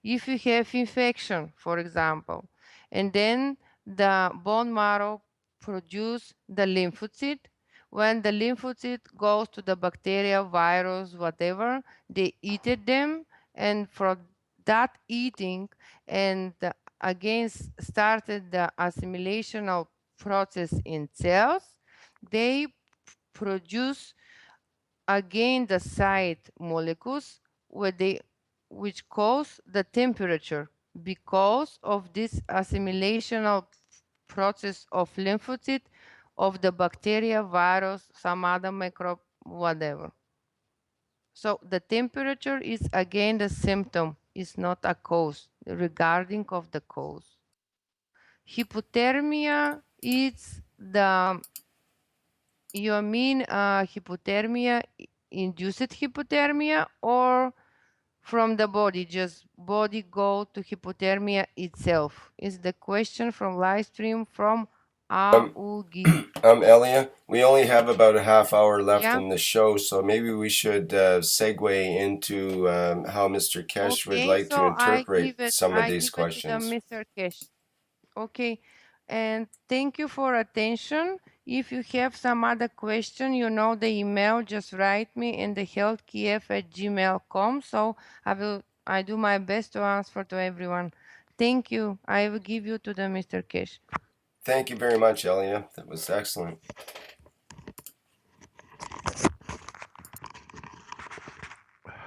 If you have infection, for example, and then the bone marrow produce the lymphocyte. When the lymphocyte goes to the bacteria, virus, whatever, they eat them, and from that eating and again started the assimilational process in cells, they produce again the side molecules which cause the temperature because of this assimilational process of lymphocyte of the bacteria, virus, some other microbe, whatever. So the temperature is again the symptom, is not a cause, regarding of the cause. Hypothermia is the, you mean hypothermia, induced hypothermia, or from the body, just body go to hypothermia itself? Is the question from live stream from Augie. Elia, we only have about a half hour left Yeah. in the show, so maybe we should segue into how Mr. Kesh would Okay, like to so I interpret some of these give it to the questions. Mr. Kesh. Okay, and thank you for attention. If you have some other question, you know the email, just write me in the healthkiev@gmail.com. So I do my best to answer to everyone. Thank you. I will give you to the Mr. Kesh. Thank you very much, Elia. That was excellent.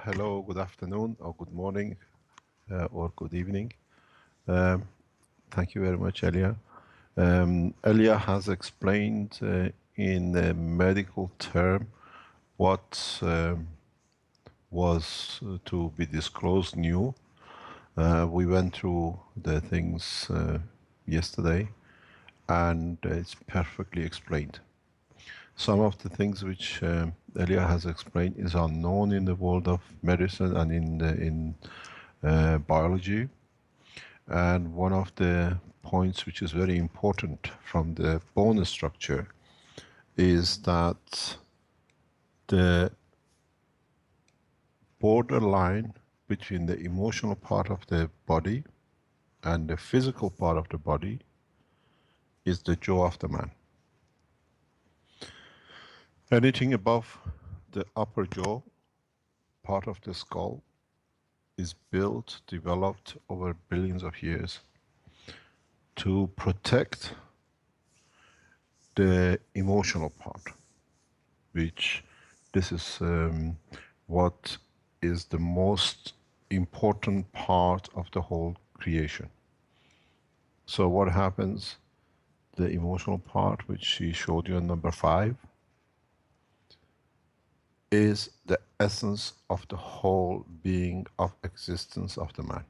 Hello, good afternoon, or good morning, or good evening. Thank you very much, Elia. Elia has explained in a medical term what was to be disclosed new. We went through the things yesterday, and it's perfectly explained. Some of the things which Elia has explained is unknown in the world of medicine and in biology. And one of the points which is very important from the bone structure is that the borderline between the emotional part of the body and the physical part of the body is the jaw of the man. Anything above the upper jaw, part of the skull, is built, developed over billions of years to protect the emotional part, which this is what is the most important part of the whole creation. So what happens? The emotional part, which she showed you on number 5, is the essence of the whole being of existence of the man.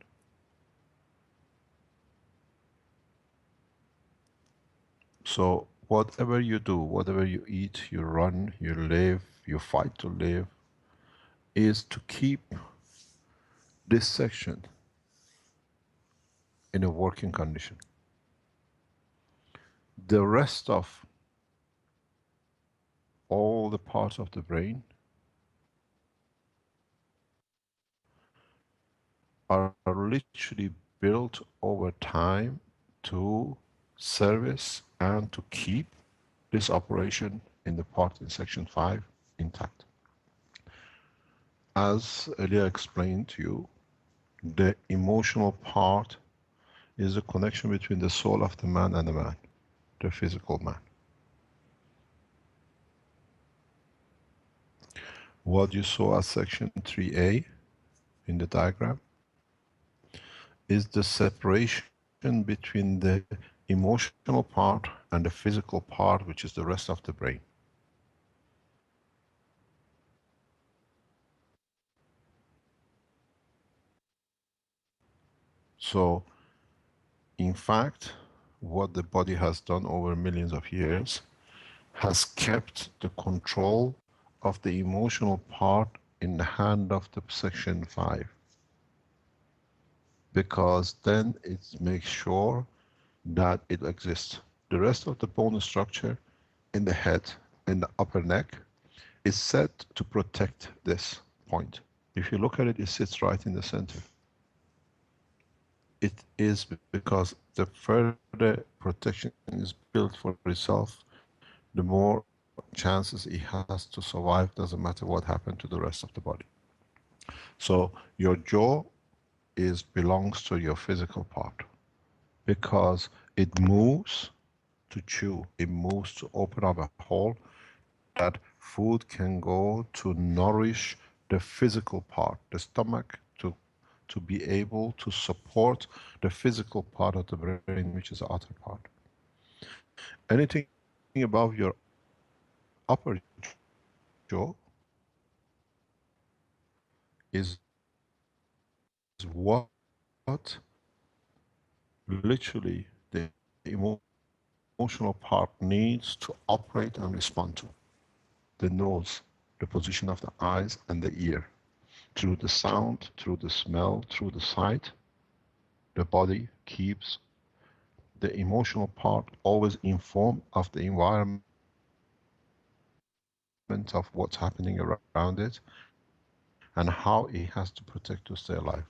So whatever you do, whatever you eat, you run, you live, you fight to live, is to keep this section in a working condition. The rest of all the parts of the brain are literally built over time to service and to keep this operation in the part in section 5 intact. As earlier explained to you, the emotional part is the connection between the soul of the man and the man, the physical man. What you saw as section 3A in the diagram is the separation between the emotional part and the physical part, which is the rest of the brain. So, in fact, what the body has done over millions of years has kept the control of the emotional part in the hand of the section 5. Because then it makes sure that it exists. The rest of the bone structure in the head, in the upper neck, is set to protect this point. If you look at it, it sits right in the center. It is because the further protection is built for itself, the more chances it has to survive, doesn't matter what happened to the rest of the body. So your jaw belongs to your physical part because it moves to chew, it moves to open up a hole that food can go to nourish the physical part, the stomach, to be able to support the physical part of the brain, which is the outer part. Anything above your upper jaw is what literally the emotional part needs to operate and respond to. The nose, the position of the eyes and the ear. Through the sound, through the smell, through the sight, the body keeps the emotional part always informed of the environment of what's happening around it and how it has to protect to stay alive.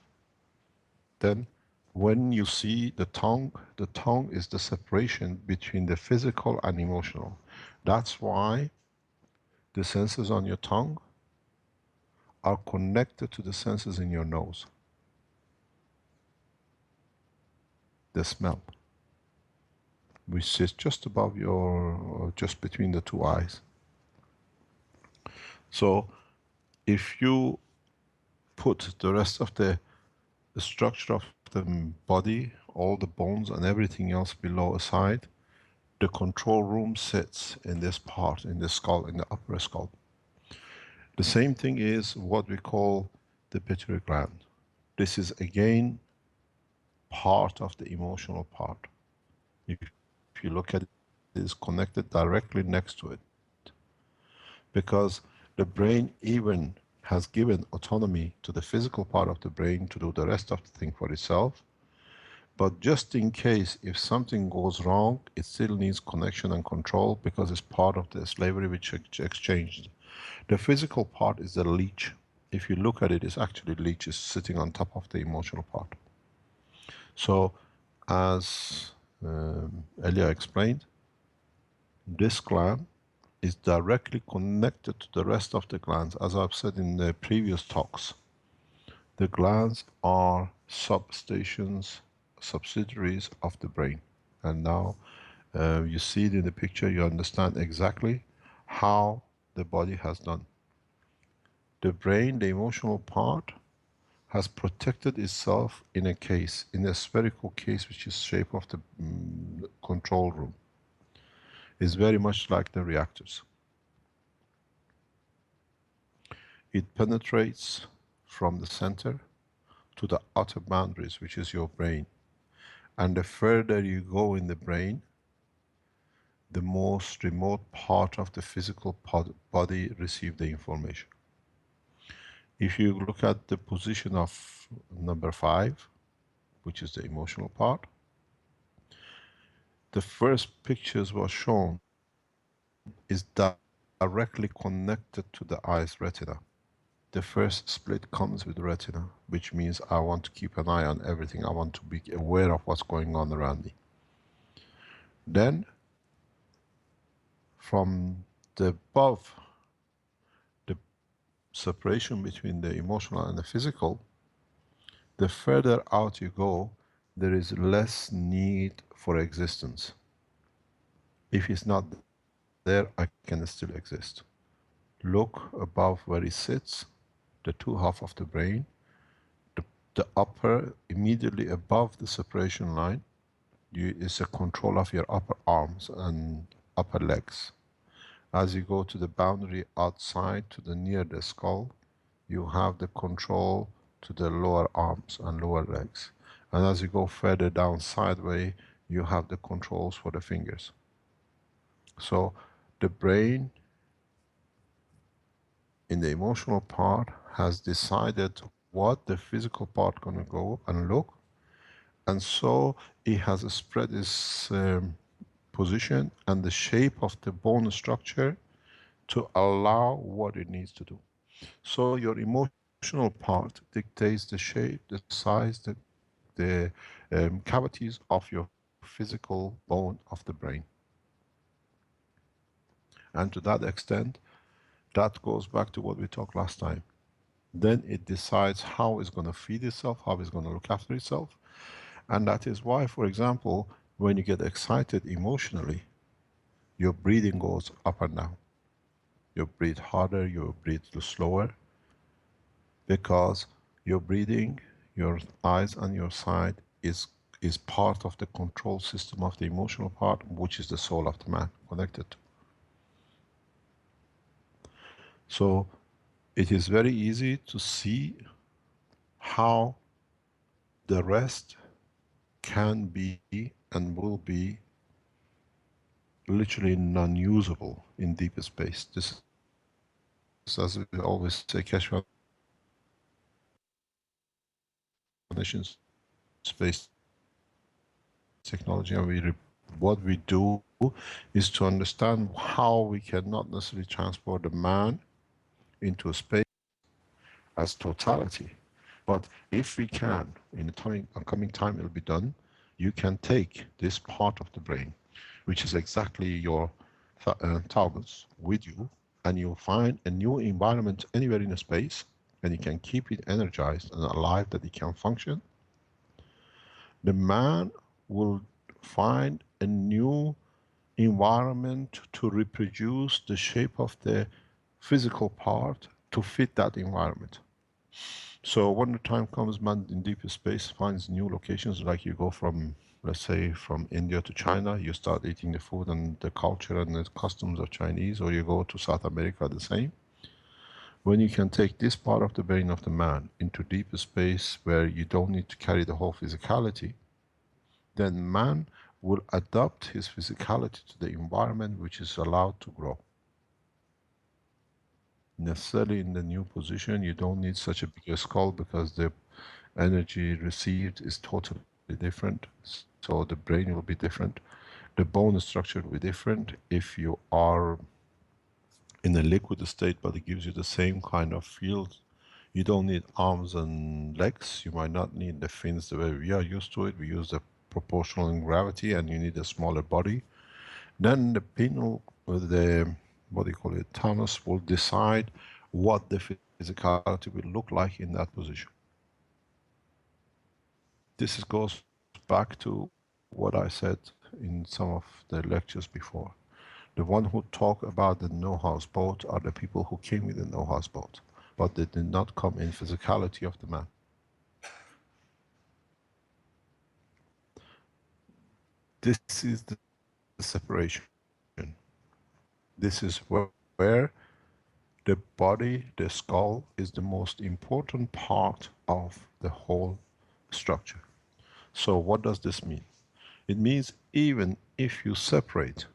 Then when you see the tongue is the separation between the physical and emotional. That's why the senses on your tongue are connected to the senses in your nose. The smell, which sits just above your, just between the two eyes. So if you put the rest of the structure of the body, all the bones and everything else below aside, the control room sits in this part, in the skull, in the upper skull. The same thing is what we call the pituitary gland. This is again part of the emotional part. If you look at it, it is connected directly next to it. Because the brain even has given autonomy to the physical part of the brain to do the rest of the thing for itself. But just in case if something goes wrong, it still needs connection and control because it's part of the slavery which exchanged. The physical part is the leech. If you look at it, it's actually leech is sitting on top of the emotional part. So as Elia explained, this gland is directly connected to the rest of the glands. As I've said in the previous talks, the glands are substations, subsidiaries of the brain. And now you see it in the picture, you understand exactly how the body has done. The brain, the emotional part, has protected itself in a case, in a spherical case, which is shape of the control room. It's very much like the reactors. It penetrates from the center to the outer boundaries, which is your brain. And the further you go in the brain, the most remote part of the physical body receive the information. If you look at the position of number 5, which is the emotional part, the first pictures was shown is directly connected to the eye's retina. The first split comes with retina, which means I want to keep an eye on everything. I want to be aware of what's going on around me. Then, from the above, the separation between the emotional and the physical, the further out you go, there is less need for existence. If it's not there, I can still exist. Look above where it sits, the two half of the brain, the upper, immediately above the separation line, is a control of your upper arms and upper legs. As you go to the boundary outside to the near the skull, you have the control to the lower arms and lower legs. And as you go further down sideways, you have the controls for the fingers. So the brain in the emotional part has decided what the physical part gonna go and look, and so it has spread its position and the shape of the bone structure to allow what it needs to do. So your emotional part dictates the shape, the size, the cavities of your physical bone of the brain. And to that extent, that goes back to what we talked last time. Then it decides how it's going to feed itself, how it's going to look after itself. And that is why, for example, when you get excited emotionally, your breathing goes up and down. You breathe harder, you breathe slower, because your breathing, your eyes and your side is part of the control system of the emotional part, which is the soul of the man connected to. So it is very easy to see how the rest can be and will be literally non-usable in deeper space. This is, as we always say, Keshe Foundation Space Technology, and what we do is to understand how we cannot necessarily transport the man into a space as totality. But if we can, in a coming time it'll be done, you can take this part of the brain, which is exactly your thalamus, with you, and you'll find a new environment anywhere in the space, and you can keep it energized and alive that it can function. The man will find a new environment to reproduce the shape of the physical part to fit that environment. So when the time comes, man in deeper space finds new locations, like you go from, let's say, from India to China, you start eating the food and the culture and the customs of Chinese, or you go to South America, the same. When you can take this part of the brain of the man into deeper space where you don't need to carry the whole physicality, then man will adapt his physicality to the environment which is allowed to grow. Necessarily in the new position, you don't need such a big skull because the energy received is totally different. So the brain will be different. The bone structure will be different. If you are in a liquid state, but it gives you the same kind of field, you don't need arms and legs. You might not need the fins the way we are used to it. We use the proportional in gravity, and you need a smaller body. Then the pineal, the, what do you call it, thalamus will decide what the physicality will look like in that position. This goes back to what I said in some of the lectures before. The one who talk about the no-house boat are the people who came with the no-house boat, but they did not come in physicality of the man. This is the separation. This is where the body, the skull, is the most important part of the whole structure. So what does this mean? It means even if you separate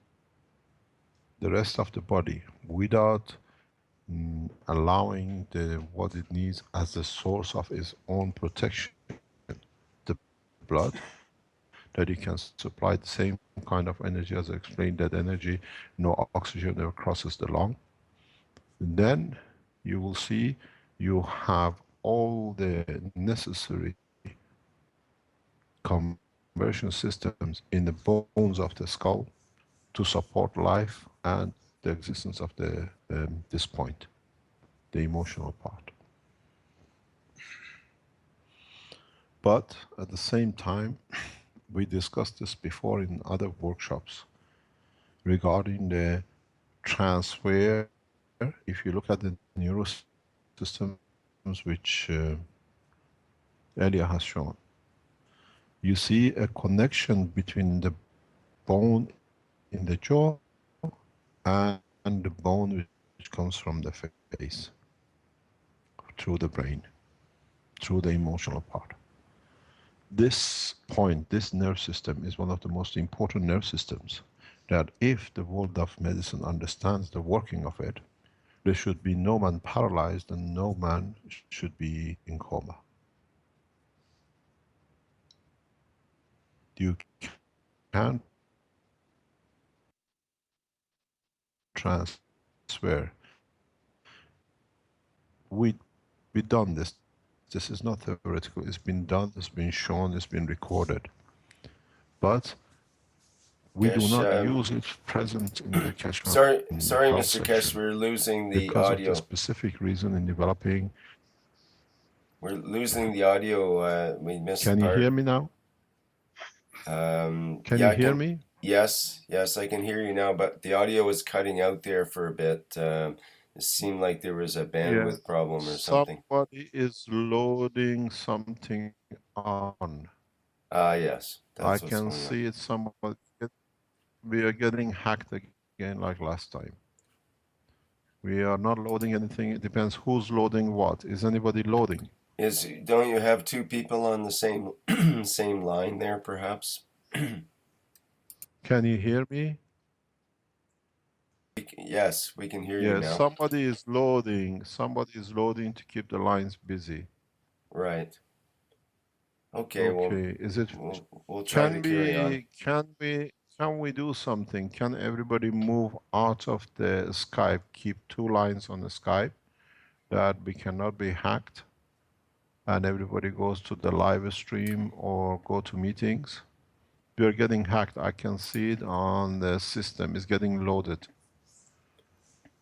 the rest of the body without allowing what it needs as the source of its own protection, the blood, that you can supply the same kind of energy as I explained, that energy, no oxygen never crosses the lung, then you will see you have all the necessary conversion systems in the bones of the skull to support life and the existence of this point, the emotional part. But at the same time, we discussed this before in other workshops regarding the transfer. If you look at the neurosystems which Elia has shown, you see a connection between the bone in the jaw and the bone which comes from the face, through the brain, through the emotional part. This point, this nerve system is one of the most important nerve systems that if the world of medicine understands the working of it, there should be no man paralyzed and no man should be in coma. You can't transfer. We've done this. This is not theoretical. It's been done, it's been shown, it's been recorded. But We do Kesh, not use it present in the cache sorry, health Mr. Kesh, section we're losing the because of audio. the specific reason in developing. We're losing the audio. We missed Can the you part. hear me now? Can you hear me? Yes, I can hear you now, but the audio was cutting out there for a bit. It seemed like there was a bandwidth problem or something. Somebody is loading something on. Yes, I that's what's can going on. see it. We are getting hacked again like last time. We are not loading anything. It depends who's loading what. Is anybody loading? Don't you have two people on the same same line there, perhaps? Can you hear me? Yes, we can hear you Yes, now. somebody is loading. Somebody is loading to keep the lines busy. Right. Okay. Well, Is it? we'll try to carry on. Can we do something? Can everybody move out of the Skype? Keep two lines on the Skype that we cannot be hacked, and everybody goes to the live stream or go to meetings. We are getting hacked. I can see it on the system. It's getting loaded.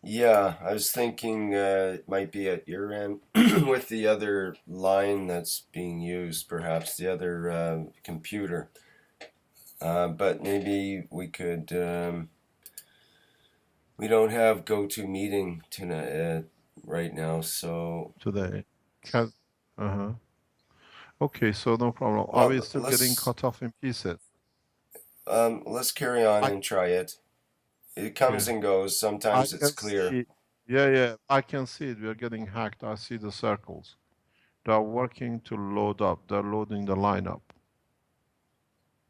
Yeah, I was thinking it might be at your end with the other line that's being used, perhaps the other computer. But maybe we could. We don't have GoToMeeting tonight right now, so Today. Okay, so no problem. well, Are we still getting cut off in pieces? Let's carry on and try it. It comes and goes. Sometimes it's clear. Yeah, I can see it. We are getting hacked. I see the circles. They are working to load up. They're loading the lineup.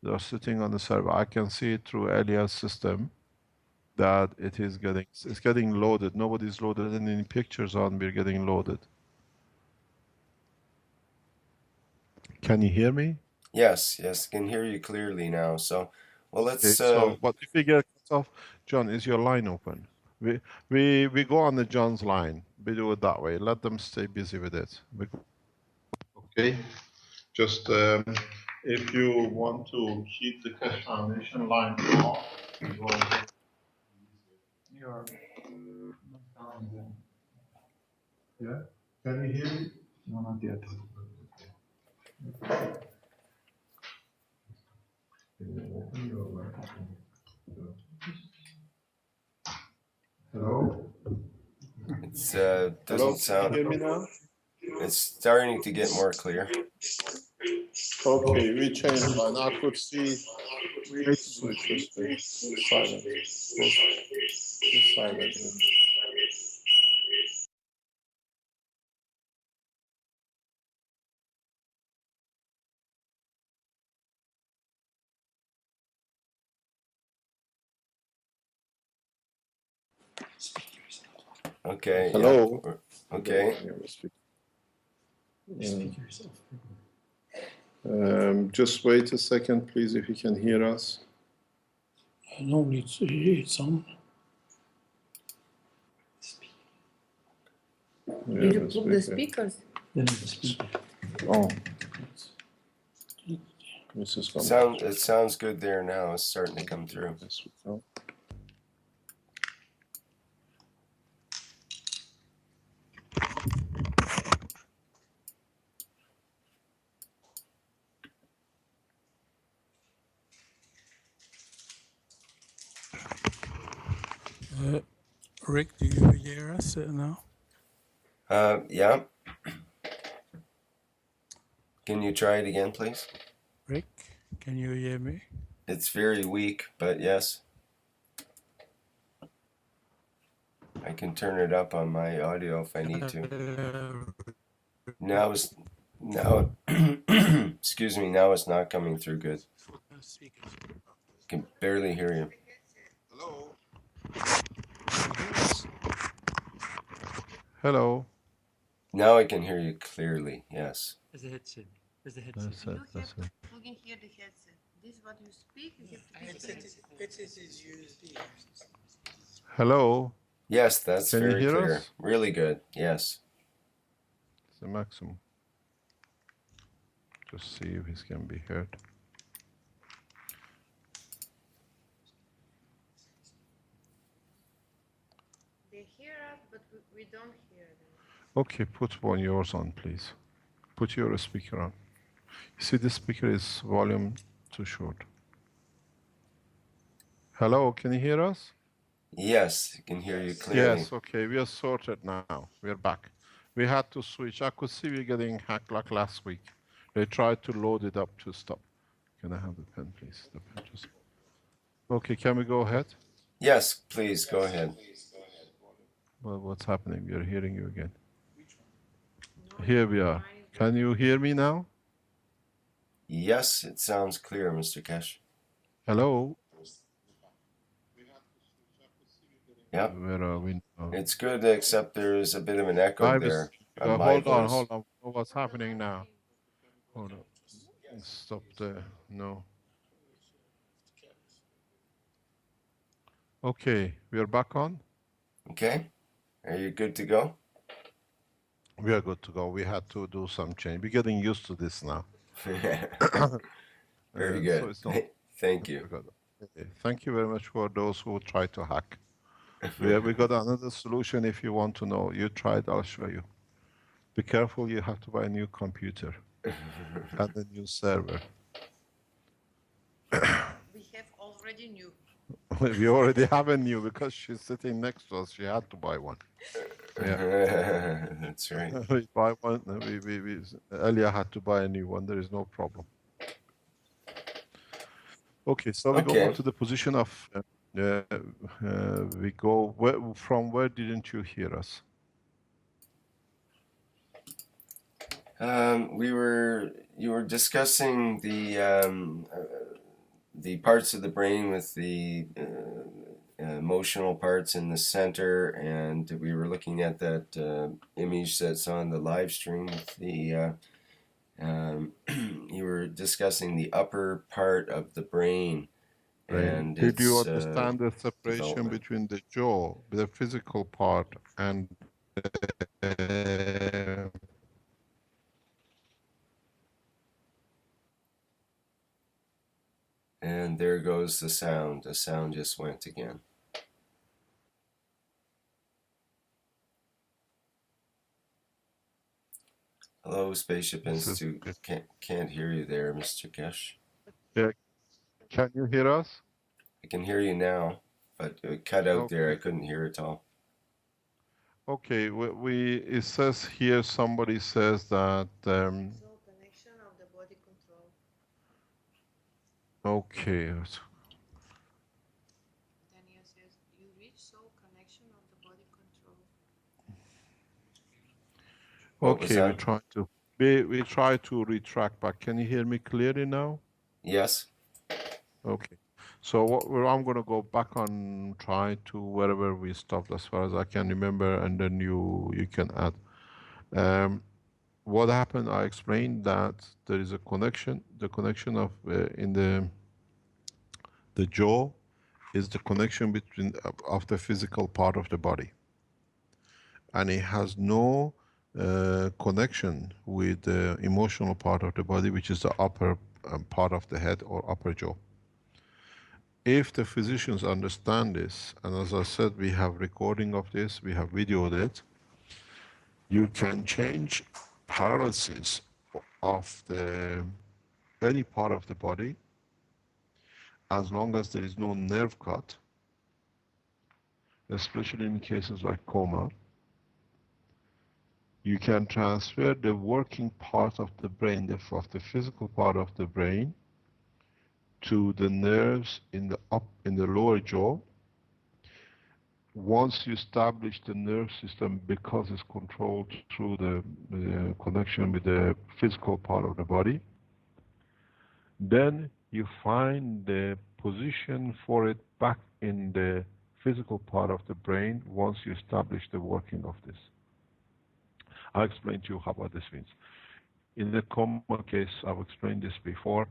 They're sitting on the server. I can see it through Elia's system that it's getting loaded. Nobody's loaded any pictures on. We're getting loaded. Can you hear me? Yes, can hear you clearly now. So, well, let's. But if we get cut off, John, is your line open? We go on the John's line. We do it that way. Let them stay busy with it. Okay. Just if you want to keep the cache foundation line off, you're not down then. Yeah. Can you hear me? No, not yet. Hello. It's doesn't sound. Can you hear me now? It's starting to get more clear. Okay, we changed line. I could see. We switch this way. Silent. Silent. Okay. Hello. Yeah. Okay. Just wait a second, please, if you can hear us. No, it's on. Did you put the speakers? Oh. This is coming. It sounds good there now. It's starting to come through. Rick, do you hear us now? Yeah. Can you try it again, please? Rick, can you hear me? It's very weak, but yes. I can turn it up on my audio if I need to. Now, excuse me, now it's not coming through good. I can barely hear you. Hello. Hello. Now I can hear you clearly, yes. There's a headset. That's it. We can hear the headset. This is what you speak. You have to speak the headset. Headset is USB. Hello. Yes, that's Can you very hear clear. us? Really good, yes. It's the maximum. Just see if it can be heard. They hear us, but we don't hear them. Okay, put one yours on, please. Put your speaker on. You see, this speaker is volume too short. Hello, can you hear us? Yes, I can hear you clearly. Yes, okay, we are sorted now. We are back. We had to switch. I could see we getting hacked like last week. They tried to load it up to stop. Can I have the pen, please? The pen just... Okay, can we go ahead? Yes, please go ahead. Well, what's happening? We are hearing you again. No, Here we are. Can you hear me now? Yes, it sounds clear, Mr. Kesh. Hello? Yep, Where are we now? it's good, except there's a bit of an echo there on my Hold on, voice. hold on. What's happening now? Hold on. Stop there. No. Okay, we are back on. Okay, are you good to go? We are good to go. We had to do some change. We're getting used to this now. Very So good. it's not. Thank you. Okay. Thank you very much for those who try to hack. We got another solution if you want to know. You try it, I'll show you. Be careful, you have to buy a new computer and a new server. We have already new. We already have a new because she's sitting next to us. She had to buy one. Yeah. That's right. We buy one. Elia had to buy a new one. There is no problem. Okay, so we go on to the position of. We go from where didn't you hear us? You were discussing the parts of the brain with the emotional parts in the center, and we were looking at that image that's on the live stream with the you were discussing the upper part of the brain. And did you understand the separation between the jaw, the physical part, and and there goes the sound. The sound just went again. Hello, Spaceship Institute. Can't hear you there, Mr. Kesh. Yeah. Can you hear us? I can hear you now, but it cut out there. I couldn't hear it all. Okay, it says here, somebody says that... Soul connection of the body control. Okay. Daniel says, you reach soul connection of the body control. Okay, we try to retract back. Can you hear me clearly now? Yes. Okay. So I'm going to go back on try to wherever we stopped as far as I can remember, and then you can add. What happened, I explained that there is a connection. The connection of in the jaw is the connection between of the physical part of the body. And it has no connection with the emotional part of the body, which is the upper part of the head or upper jaw. If the physicians understand this, and as I said, we have recording of this, we have videoed it, you can change paralysis of any part of the body as long as there is no nerve cut, especially in cases like coma. You can transfer the working part of the brain, of the physical part of the brain, to the nerves in the lower jaw. Once you establish the nerve system, because it's controlled through the connection with the physical part of the body, then you find the position for it back in the physical part of the brain once you establish the working of this. I'll explain to you what this means. In the coma case, I've explained this before.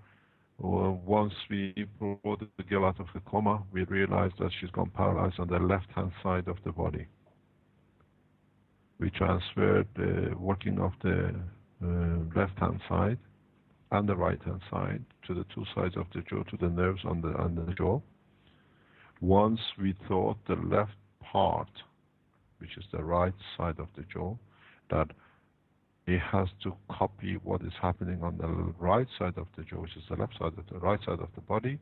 Once we brought the girl out of the coma, we realized that she's gone paralyzed on the left-hand side of the body. We transferred the working of the left-hand side and the right-hand side to the two sides of the jaw, to the nerves on the jaw. Once we thought the left part which is the right side of the jaw, that it has to copy what is happening on the right side of the jaw, which is the left side of the right side of the body.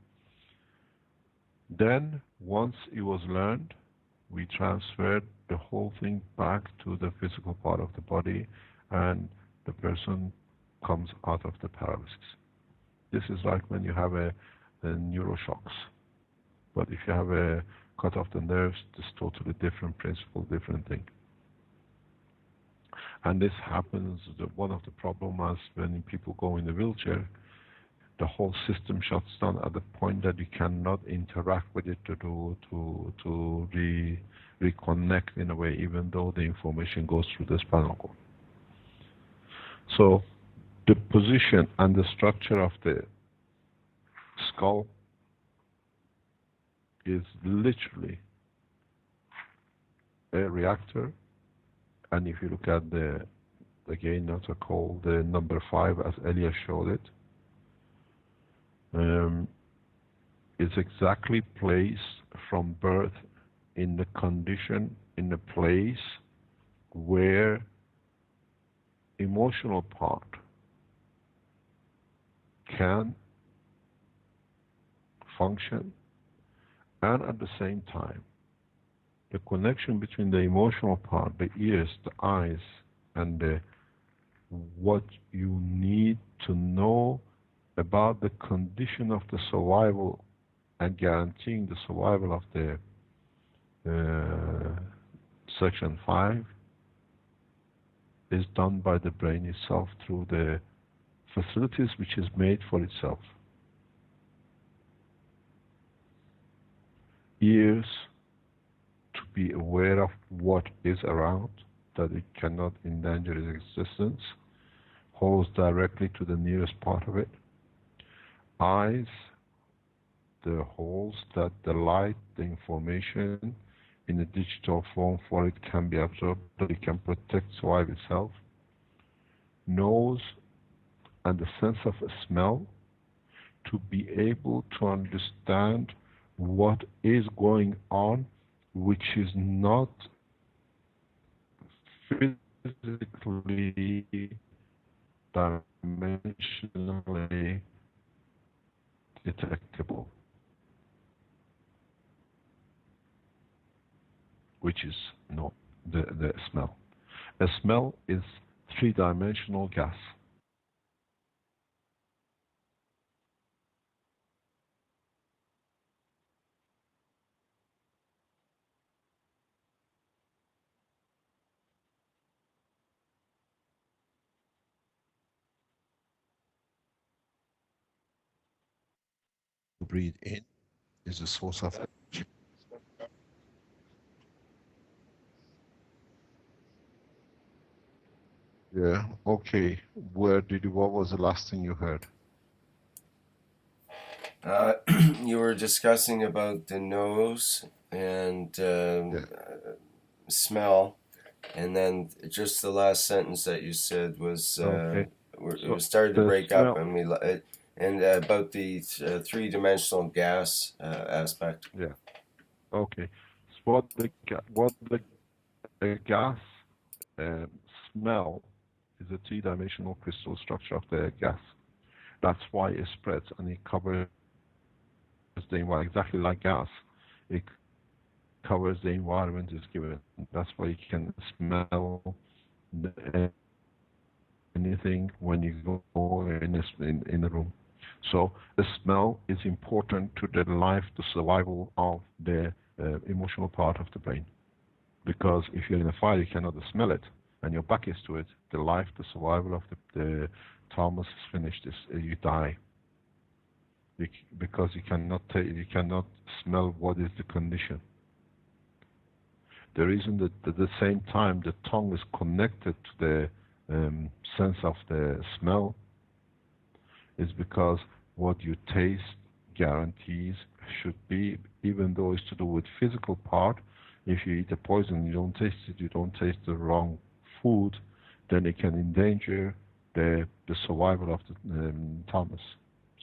Then, once it was learned, we transferred the whole thing back to the physical part of the body, and the person comes out of the paralysis. This is like when you have a neuroshocks. But if you have a cut off the nerves, it's totally different principle, different thing. And this happens, one of the problems when people go in the wheelchair, the whole system shuts down at the point that you cannot interact with it to reconnect in a way, even though the information goes through the spinal cord. So the position and the structure of the skull is literally a reactor, and if you look at the, again, not to call the number 5 as Elias showed it, it's exactly placed from birth in the condition, in the place where emotional part can function, and at the same time the connection between the emotional part, the ears, the eyes, and what you need to know about the condition of the survival and guaranteeing the survival of the section 5 is done by the brain itself through the facilities which is made for itself. Ears, to be aware of what is around, that it cannot endanger its existence, holds directly to the nearest part of it. Eyes, the holes that the light, the information in a digital form for it can be absorbed, that it can protect, survive itself. Nose and the sense of smell, to be able to understand what is going on, which is not physically, dimensionally detectable, which is not the smell. A smell is three-dimensional gas. Breathe in is the source of energy. Yeah, okay. What was the last thing you heard? You were discussing about the nose and smell, and then just the last sentence that you said was Okay. it was started to break up, and about the three-dimensional gas aspect. Yeah. Okay. So what the gas smell is a three-dimensional crystal structure of the gas. That's why it spreads and it covers the environment, exactly like gas. It covers the environment is given. That's why you can smell anything when you go in a room. So the smell is important to the life, the survival of the emotional part of the brain. Because if you're in a fire, you cannot smell it, and your back is to it. The life, the survival of the Thomas is finished. You die. Because you cannot smell what is the condition. The reason that at the same time the tongue is connected to the sense of the smell is because what you taste guarantees should be, even though it's to do with physical part. If you eat a poison, you don't taste it, you don't taste the wrong food, then it can endanger the survival of the Thomas.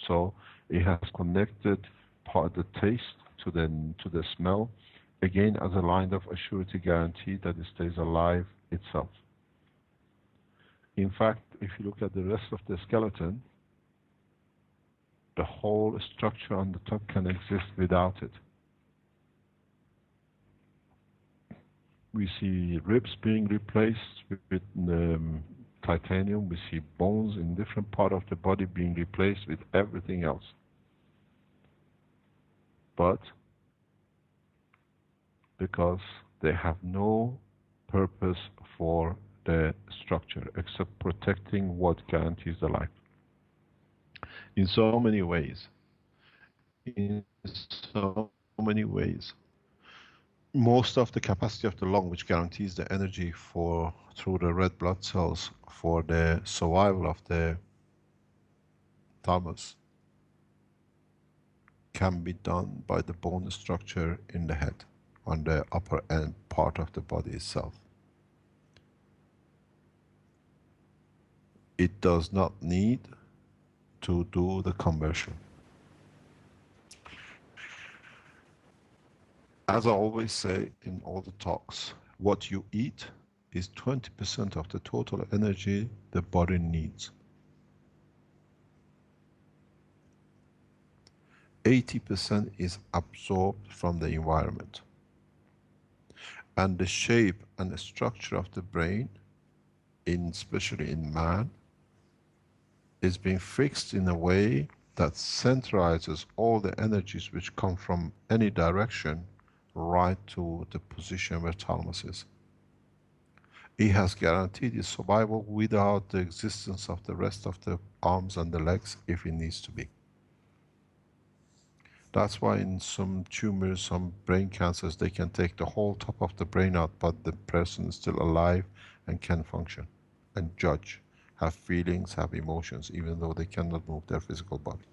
So it has connected part the taste to the smell. again as a line of assurity guarantee that it stays alive itself. In fact, if you look at the rest of the skeleton, the whole structure on the top can exist without it. We see ribs being replaced with titanium. We see bones in different part of the body being replaced with everything else. But because they have no purpose for the structure except protecting what guarantees the life. In so many ways, most of the capacity of the lung, which guarantees the energy through the red blood cells for the survival of the thymus, can be done by the bone structure in the head, on the upper end part of the body itself. It does not need to do the conversion. As I always say in all the talks, what you eat is 20% of the total energy the body needs. 80% is absorbed from the environment. And the shape and the structure of the brain, especially in man, is being fixed in a way that centralizes all the energies which come from any direction right to the position where thalamus is. It has guaranteed its survival without the existence of the rest of the arms and the legs if it needs to be. That's why in some tumors, some brain cancers, they can take the whole top of the brain out, but the person is still alive and can function and judge, have feelings, have emotions, even though they cannot move their physical body.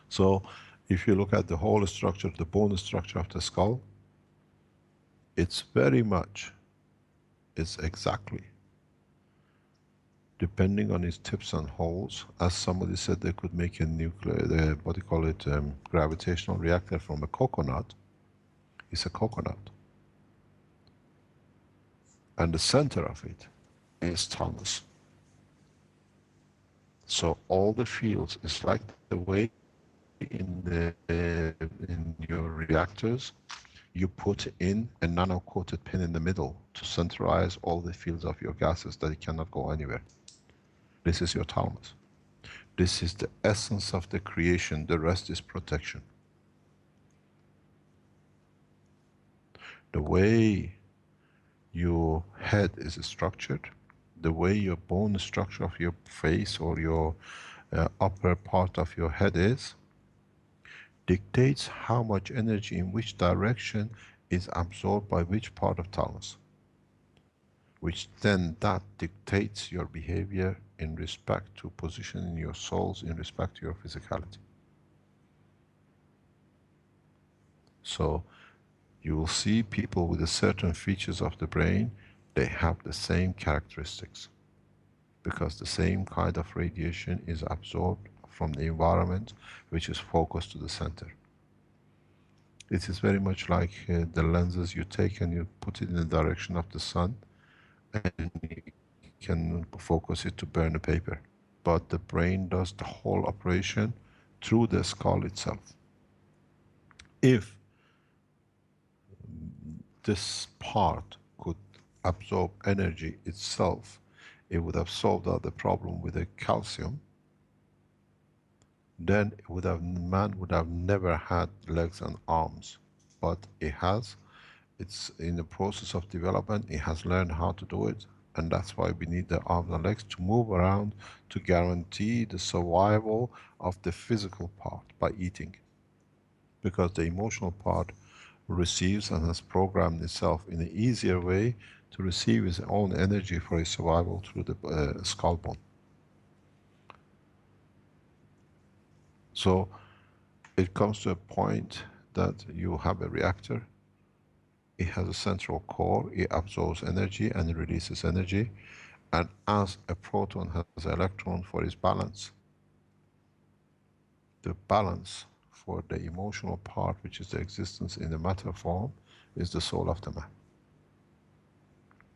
So if you look at the whole structure, the bone structure of the skull, it's very much, it's exactly, depending on its tips and holes. As somebody said, they could make a nuclear, what do you call it, gravitational reactor from a coconut. It's a coconut. And the center of it is thalamus. So all the fields, it's like the way in your reactors, you put in a nano-coated pin in the middle to centralize all the fields of your gases that it cannot go anywhere. This is your thalamus. This is the essence of the creation, the rest is protection. The way your head is structured, the way your bone structure of your face or your upper part of your head is, dictates how much energy in which direction is absorbed by which part of thalamus, which then that dictates your behavior in respect to positioning your souls, in respect to your physicality. So you will see people with a certain features of the brain, they have the same characteristics, because the same kind of radiation is absorbed from the environment, which is focused to the center. It is very much like the lenses you take and you put it in the direction of the sun, and you can focus it to burn the paper. But the brain does the whole operation through the skull itself. If this part could absorb energy itself, it would have solved out the problem with the calcium. Then man would have never had legs and arms, but it has. It's in the process of development. It has learned how to do it, and that's why we need the arms and legs to move around to guarantee the survival of the physical part by eating, because the emotional part receives and has programmed itself in an easier way to receive its own energy for its survival through the skull bone. So it comes to a point that you have a reactor, it has a central core, it absorbs energy and it releases energy, and as a proton has an electron for its balance, the balance for the emotional part, which is the existence in the matter form, is the soul of the man,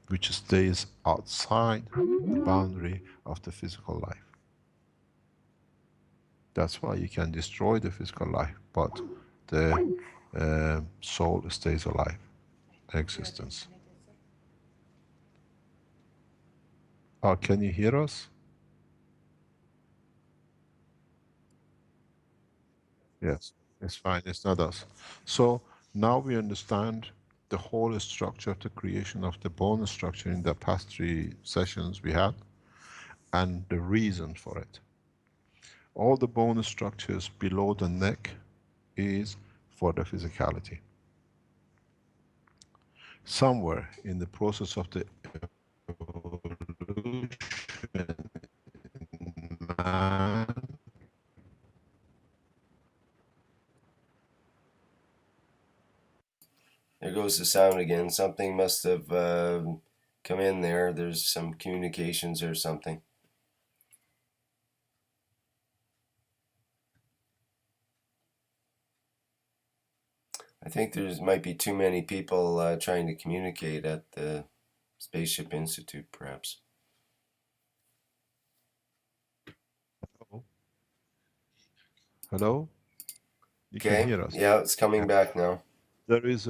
which stays outside the boundary of the physical life. That's why you can destroy the physical life, but the soul stays alive, existence. Can you hear us? Yes, it's fine, it's not us. So now we understand the whole structure of the creation of the bone structure in the past 3 sessions we had, and the reason for it. All the bone structures below the neck is for the physicality. Somewhere in the process of the evolution, man, There goes the sound again. Something must have come in there. There's some communications or something. I think there might be too many people trying to communicate at the Spaceship Institute, perhaps. hello? You can Okay, hear us? yeah, it's coming back now. There is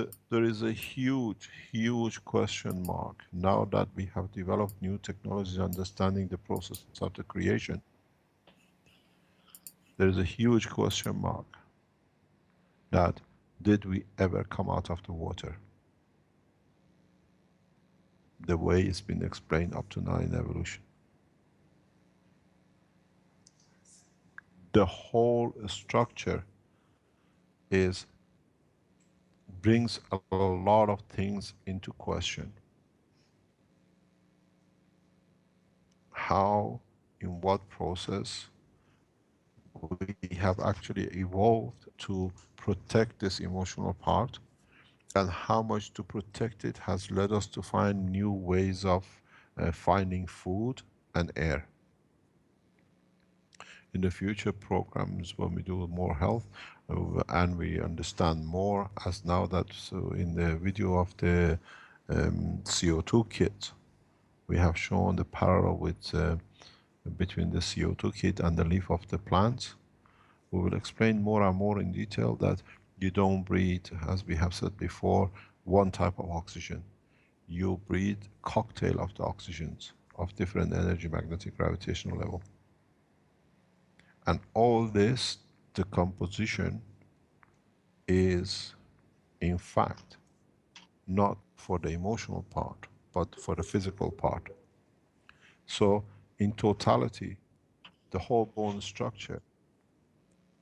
a huge question mark now that we have developed new technologies understanding the process of the creation. There is a huge question mark that did we ever come out of the water? The way it's been explained up to now in evolution. The whole structure brings a lot of things into question. How, in what process we have actually evolved to protect this emotional part, and how much to protect it has led us to find new ways of finding food and air. In the future programs, when we do more health and we understand more, as now that in the video of the CO2 kit, we have shown the parallel with between the CO2 kit and the leaf of the plant. We will explain more and more in detail that you don't breathe, as we have said before, one type of oxygen. You breathe cocktail of the oxygens of different energy, magnetic, gravitational level. And all this, the composition is in fact not for the emotional part, but for the physical part. So in totality, the whole bone structure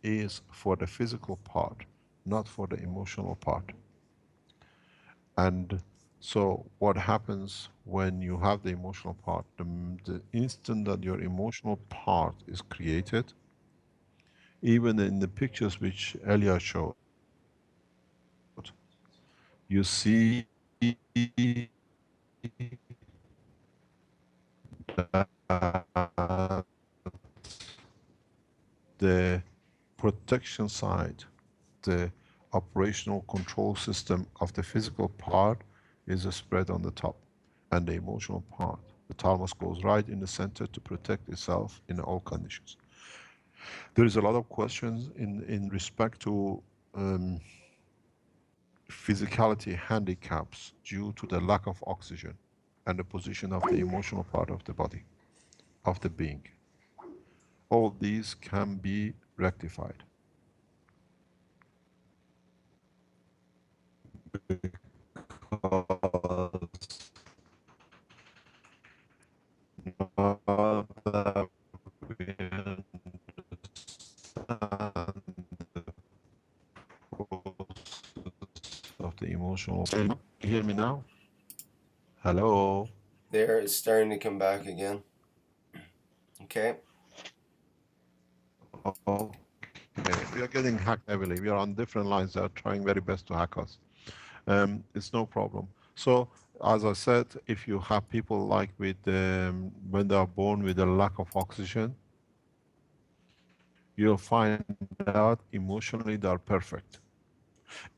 is for the physical part, not for the emotional part. And so what happens when you have the emotional part? The instant that your emotional part is created, even in the pictures which Elia showed, you see that the protection side, the operational control system of the physical part is spread on the top, and the emotional part, the thalamus, goes right in the center to protect itself in all conditions. There is a lot of questions in respect to physicality handicaps due to the lack of oxygen and the position of the emotional part of the body, of the being. All these can be rectified. Because now that we understand the process of the emotional. Can you hear me now? Hello? There, it's starting to come back again. Okay. Okay. We are getting hacked heavily. We are on different lines. They are trying very best to hack us. It's no problem. So, as I said, if you have people like with when they are born with a lack of oxygen, you'll find out emotionally, they are perfect.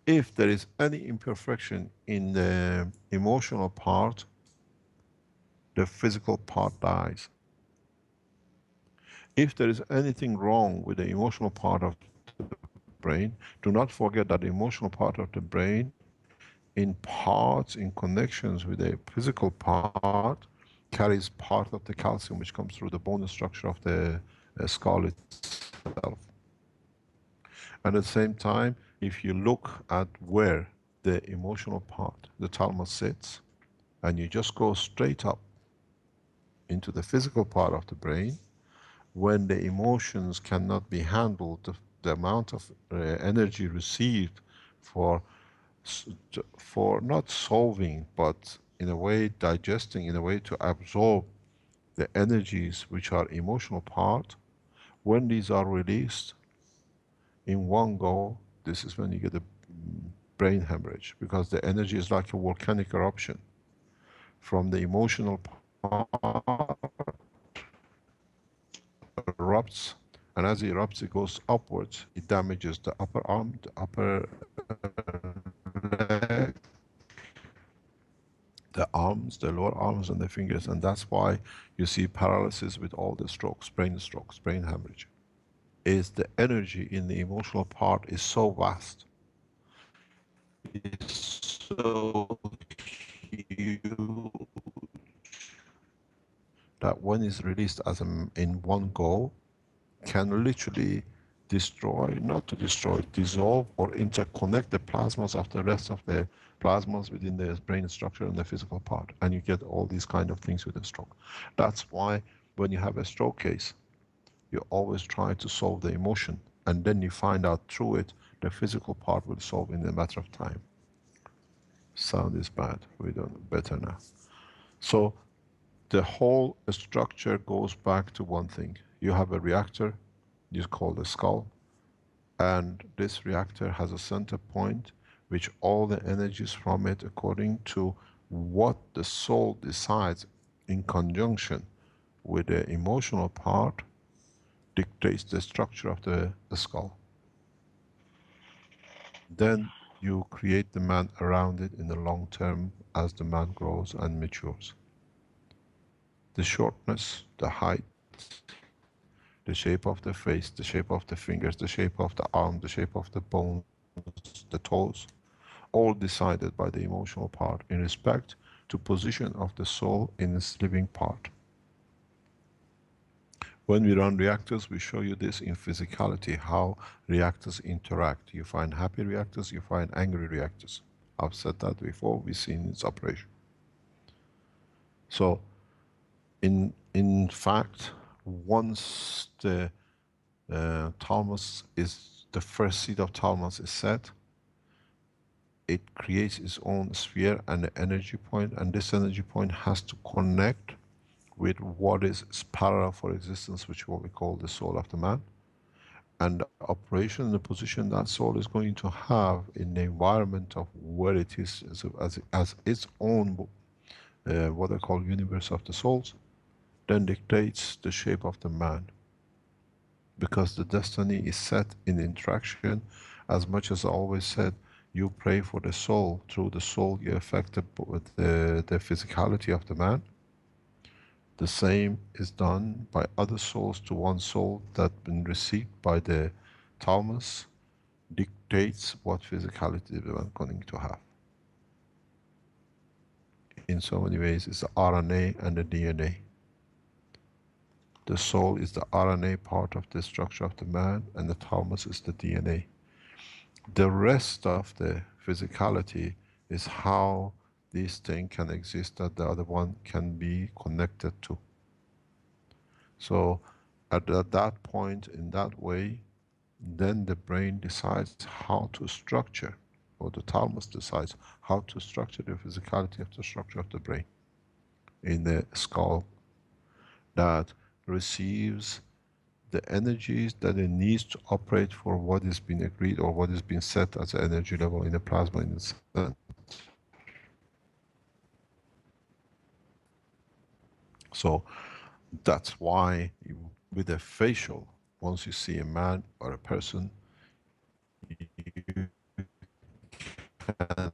If there is any imperfection in the emotional part, the physical part dies. If there is anything wrong with the emotional part of the brain, do not forget that the emotional part of the brain, in parts, in connections with the physical part, carries part of the calcium which comes through the bone structure of the skull itself. And at the same time, if you look at where the emotional part, the thalamus sits, and you just go straight up into the physical part of the brain, when the emotions cannot be handled, the amount of energy received for not solving, but in a way digesting, in a way to absorb the energies which are emotional part, when these are released in one go, this is when you get a brain hemorrhage, because the energy is like a volcanic eruption from the emotional part, erupts, and as it erupts, it goes upwards. It damages the upper arm, the upper leg, the arms, the lower arms, and the fingers, and that's why you see paralysis with all the strokes, brain hemorrhage. Is the energy in the emotional part is so vast, it's so huge, that when it's released as in one go, can literally destroy, not to destroy, dissolve or interconnect the plasmas of the rest of the plasmas within the brain structure and the physical part. And you get all these kind of things with a stroke. That's why when you have a stroke case, you always try to solve the emotion, and then you find out through it, the physical part will solve in a matter of time. Sound is bad, we don't, better now. So the whole structure goes back to one thing. You have a reactor, you call the skull, and this reactor has a center point which all the energies from it, according to what the soul decides in conjunction with the emotional part, dictates the structure of the skull. Then you create the man around it in the long term as the man grows and matures. The shortness, the height, the shape of the face, the shape of the fingers, the shape of the arm, the shape of the bones, the toes, all decided by the emotional part in respect to position of the soul in its living part. When we run reactors, we show you this in physicality, how reactors interact. You find happy reactors, you find angry reactors. I've said that before, we've seen its operation. So, in fact, once the thalamus is, the first seed of thalamus is set, it creates its own sphere and the energy point, and this energy point has to connect with what is parallel for existence, which is what we call the soul of the man. And the operation and the position that soul is going to have in the environment of where it is as its own, what I call universe of the souls, then dictates the shape of the man. Because the destiny is set in interaction. As much as I always said, you pray for the soul, through the soul you affect the physicality of the man. The same is done by other souls to one soul that's been received by the thalamus, dictates what physicality the man going to have. In so many ways, it's the RNA and the DNA. The soul is the RNA part of the structure of the man, and the thalamus is the DNA. The rest of the physicality is how this thing can exist that the other one can be connected to. So at that point, in that way, then the brain decides how to structure, or the thalamus decides how to structure the physicality of the structure of the brain in the skull that receives the energies that it needs to operate for what is being agreed or what is being set as an energy level in the plasma in the center. So that's why with the facial, once you see a man or a person, you can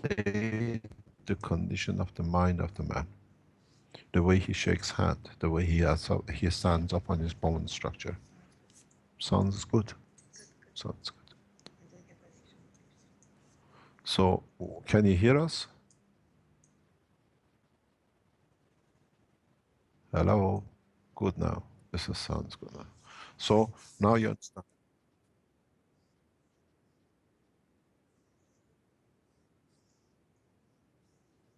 say the condition of the mind of the man. The way he shakes hand, the way he stands up on his bone structure. Sounds good. Sounds good. So, can you hear us? Hello? Good now. Sounds good now. So, now you understand.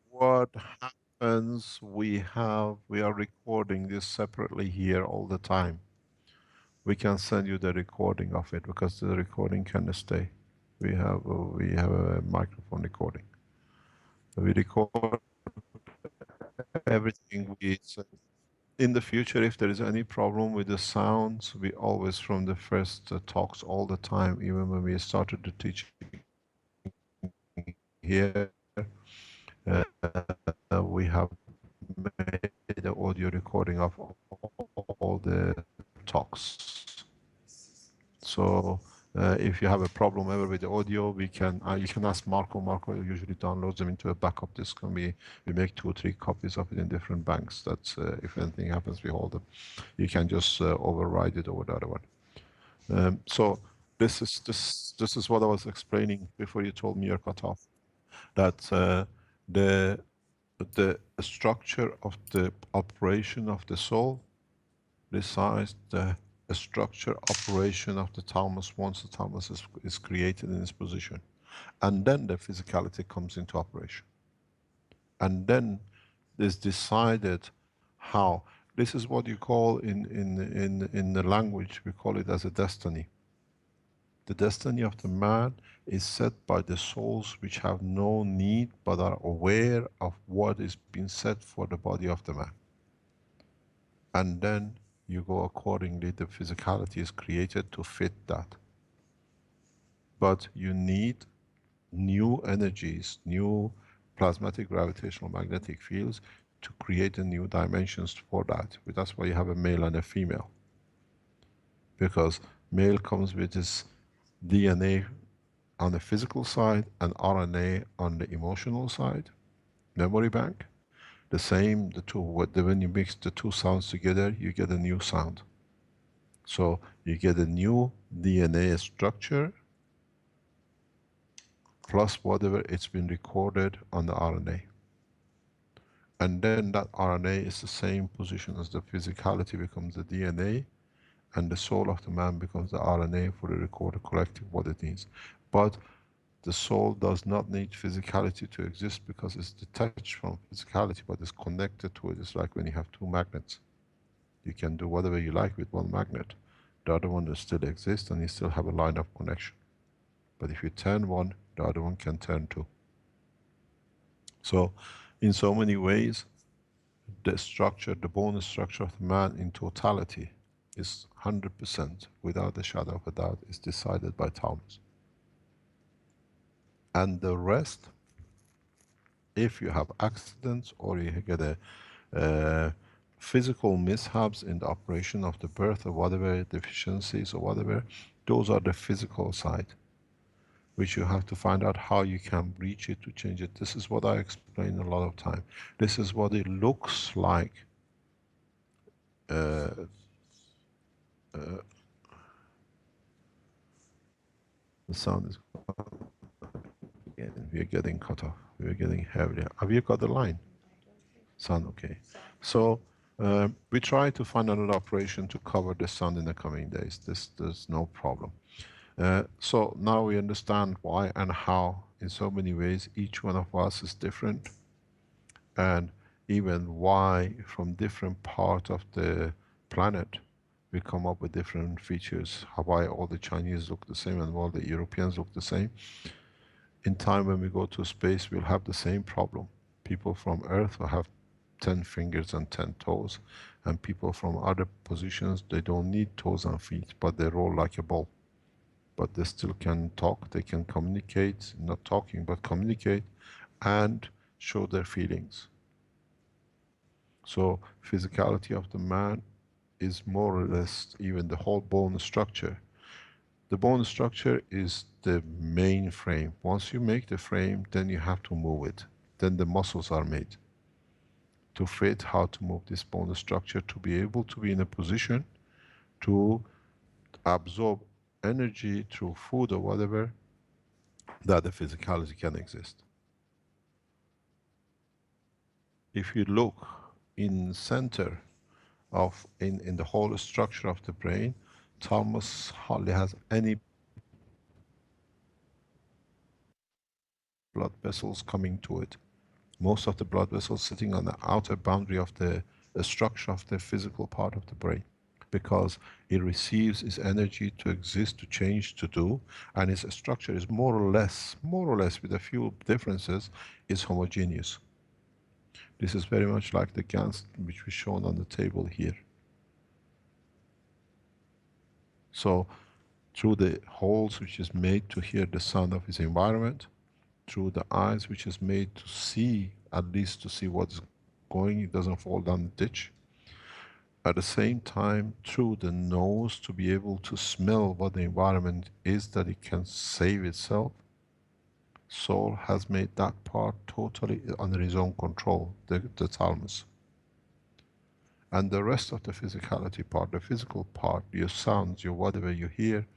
What happens, we are recording this separately here all the time. We can send you the recording of it because the recording can stay. We have a microphone recording. We record everything we say. In the future, if there is any problem with the sounds, we always from the first talks all the time, even when we started the teaching here, we have made the audio recording of all the talks. So if you have a problem ever with the audio, we can you can ask Marco. Marco usually downloads them into a backup disk, and we make 2 or 3 copies of it in different banks. That's if anything happens, we hold them. You can just override it over the other one. So this is what I was explaining before you told me you're cut off. That the structure of the operation of the soul decides the structure operation of the thalamus once the thalamus is created in its position. And then the physicality comes into operation. And then is decided how. This is what you call in the language, we call it as a destiny. The destiny of the man is set by the souls which have no need but are aware of what is being set for the body of the man. And then you go accordingly, the physicality is created to fit that. But you need new energies, new plasmatic gravitational magnetic fields to create the new dimensions for that. That's why you have a male and a female. Because male comes with his DNA on the physical side and RNA on the emotional side, memory bank. The same, the two, when you mix the two sounds together, you get a new sound. So you get a new DNA structure plus whatever it's been recorded on the RNA. And then that RNA is the same position as the physicality becomes the DNA, and the soul of the man becomes the RNA for the recorded collective what it needs. But the soul does not need physicality to exist because it's detached from physicality, but it's connected to it. It's like when you have 2 magnets. You can do whatever you like with one magnet. The other one will still exist and you still have a line of connection. But if you turn one, the other one can turn too. So, in so many ways, the structure, the bone structure of the man in totality is 100%, without a shadow of a doubt, is decided by thalamus. And the rest, if you have accidents or you get a physical mishaps in the operation of the birth or whatever, deficiencies or whatever, those are the physical side, which you have to find out how you can reach it to change it. This is what I explain a lot of time. This is what it looks like. The sound is, we are getting cut off. We are getting heavy. Have you got the line? Sound okay. So we try to find another operation to cover the sound in the coming days. There's no problem. So now we understand why and how, in so many ways, each one of us is different, and even why from different parts of the planet we come up with different features. Why all the Chinese look the same and all the Europeans look the same. In time when we go to space, we'll have the same problem. People from Earth will have 10 fingers and 10 toes, and people from other positions, they don't need toes and feet, but they roll like a ball. But they still can talk, they can communicate, not talking, but communicate and show their feelings. So physicality of the man is more or less even the whole bone structure. The bone structure is the main frame. Once you make the frame, then you have to move it. Then the muscles are made to fit how to move this bone structure to be able to be in a position to absorb energy through food or whatever, that the physicality can exist. If you look in center of, in the whole structure of the brain, thalamus hardly has any blood vessels coming to it. Most of the blood vessels sitting on the outer boundary of the structure of the physical part of the brain, because it receives its energy to exist, to change, to do, and its structure is more or less with a few differences, is homogeneous. This is very much like the GANs which we shown on the table here. So through the holes which is made to hear the sound of its environment, through the eyes which is made to see, at least to see what's going, it doesn't fall down the ditch. At the same time, through the nose to be able to smell what the environment is, that it can save itself. Soul has made that part totally under his own control, the thalamus. And the rest of the physicality part, the physical part, your sounds, your whatever you hear,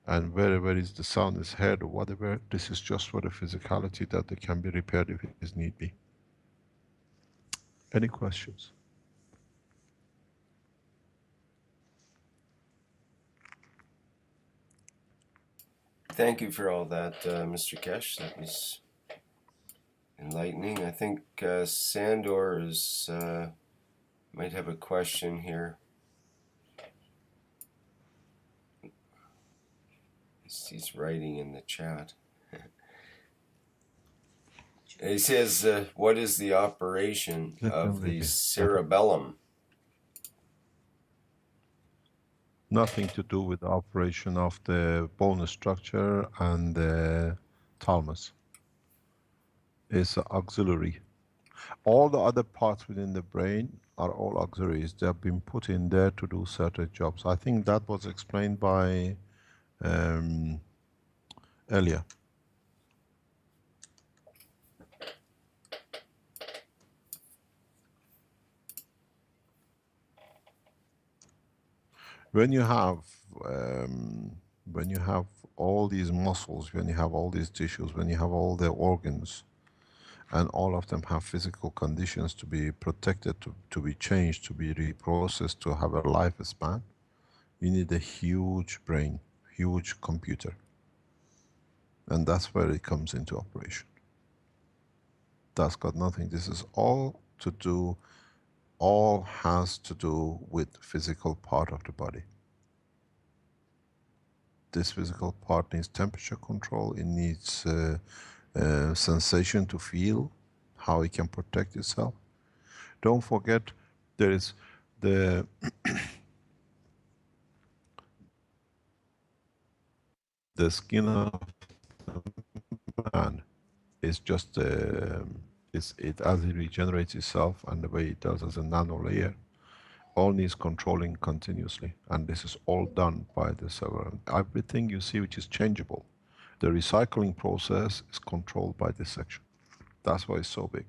and wherever is the sound is heard or whatever, this is just for the physicality that they can be repaired if it is need be. Any questions? Thank you for all that, Mr. Kesh. That was enlightening. I think Sandor is might have a question here. He's writing in the chat. He says, what is the operation of the cerebellum? Nothing to do with the operation of the bone structure and the thalamus. It's auxiliary. All the other parts within the brain are all auxiliaries. They have been put in there to do certain jobs. I think that was explained by earlier. When you have all these muscles, when you have all these tissues, when you have all the organs, and all of them have physical conditions to be protected, to be changed, to be reprocessed, to have a lifespan, you need a huge brain, huge computer. And that's where it comes into operation. That's got nothing, this is all to do, all has to do with physical part of the body. This physical part needs temperature control, it needs sensation to feel, how it can protect itself. Don't forget, there is the the skin of the man is just it as it regenerates itself, and the way it does as a nano layer, all needs controlling continuously, and this is all done by the server. Everything you see which is changeable, the recycling process is controlled by this section. That's why it's so big.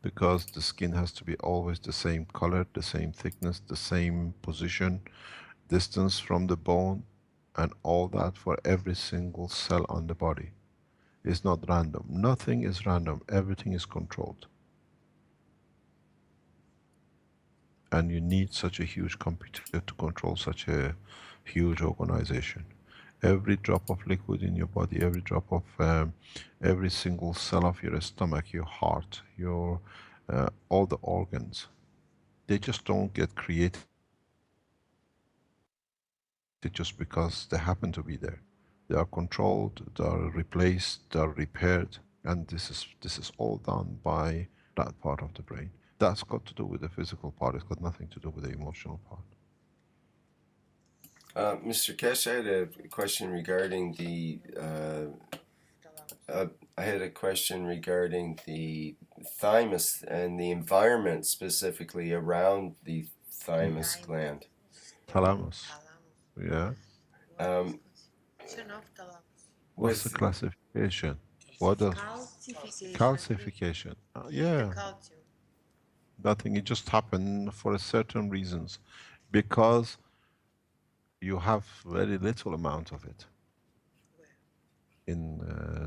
Because the skin has to be always the same color, the same thickness, the same position, distance from the bone, and all that for every single cell on the body. It's not random. Nothing is random. Everything is controlled. And you need such a huge computer to control such a huge organization. Every drop of liquid in your body, every drop of every single cell of your stomach, your heart, your all the organs, they just don't get created just because they happen to be there. They are controlled, they are replaced, they are repaired, and this is all done by that part of the brain. That's got to do with the physical part, it's got nothing to do with the emotional part. Mr. Kesh, I had a question regarding the thymus and the environment specifically around the thymus gland. Thalamus. Yeah. What's the With classification? What does Calcification. calcification? Yeah, Calcium. nothing. It just happened for a certain reasons, because you have very little amount of it in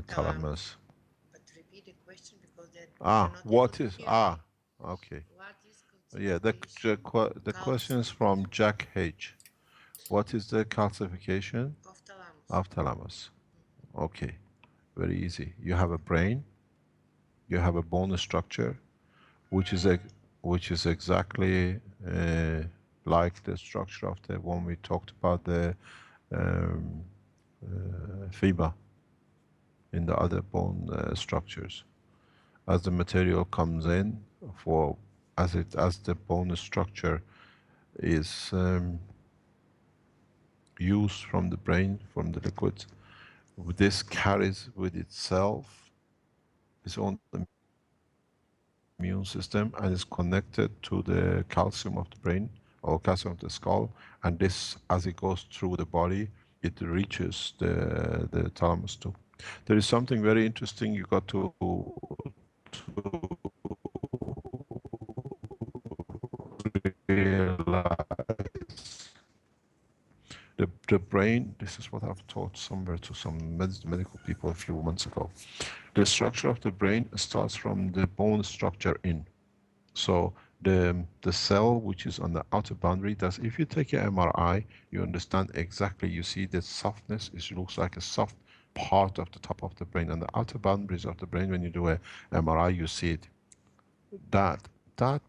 thalamus. But repeat the question because that we are not able What to is hear. okay. What is Yeah, the question is from Jack H. What is the calcification of thalamus? of thalamus? Okay, very easy. You have a brain, you have a bone structure, which is exactly like the structure of the one we talked about, the um, fibra in the other bone structures. As the material comes in, as the bone structure is used from the brain, from the liquids, this carries with itself its own immune system and is connected to the calcium of the brain or calcium of the skull, and this, as it goes through the body, it reaches the thalamus too. There is something very interesting you got to realize. The brain, this is what I've taught somewhere to some medical people a few months ago. The structure of the brain starts from the bone structure in. So the cell which is on the outer boundary, that's, if you take an MRI, you understand exactly, you see the softness, it looks like a soft part of the top of the brain, and the outer boundaries of the brain, when you do a MRI, you see it. That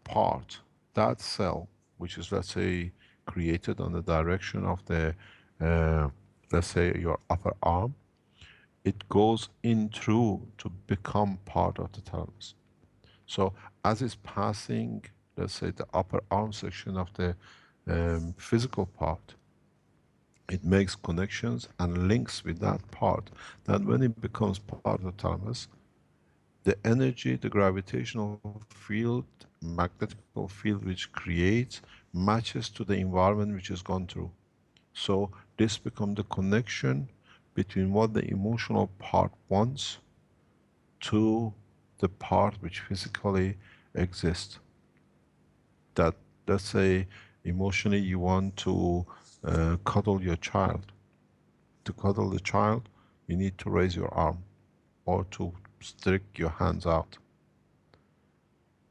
part, that cell, which is, let's say, created on the direction of the, let's say, your upper arm, it goes in through to become part of the thalamus. So as it's passing, let's say, the upper arm section of the physical part, it makes connections and links with that part. That when it becomes part of the thalamus, the energy, the gravitational field, magnetical field which creates, matches to the environment which has gone through. So this becomes the connection between what the emotional part wants to the part which physically exists. That, let's say, emotionally you want to cuddle your child. To cuddle the child, you need to raise your arm or to stick your hands out.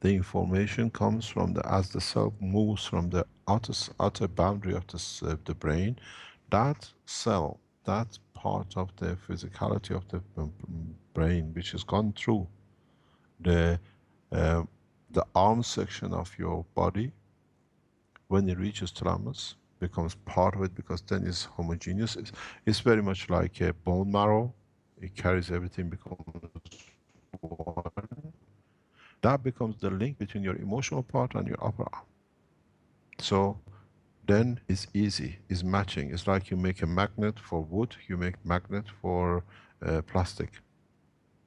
The information comes from as the cell moves from the outer boundary of the brain, that cell, that part of the physicality of the brain which has gone through the arm section of your body, when it reaches thalamus, becomes part of it, because then it's homogeneous. It's very much like a bone marrow. It carries everything, becomes one. That becomes the link between your emotional part and your upper arm. So then it's easy, it's matching. It's like you make a magnet for wood, you make magnet for plastic,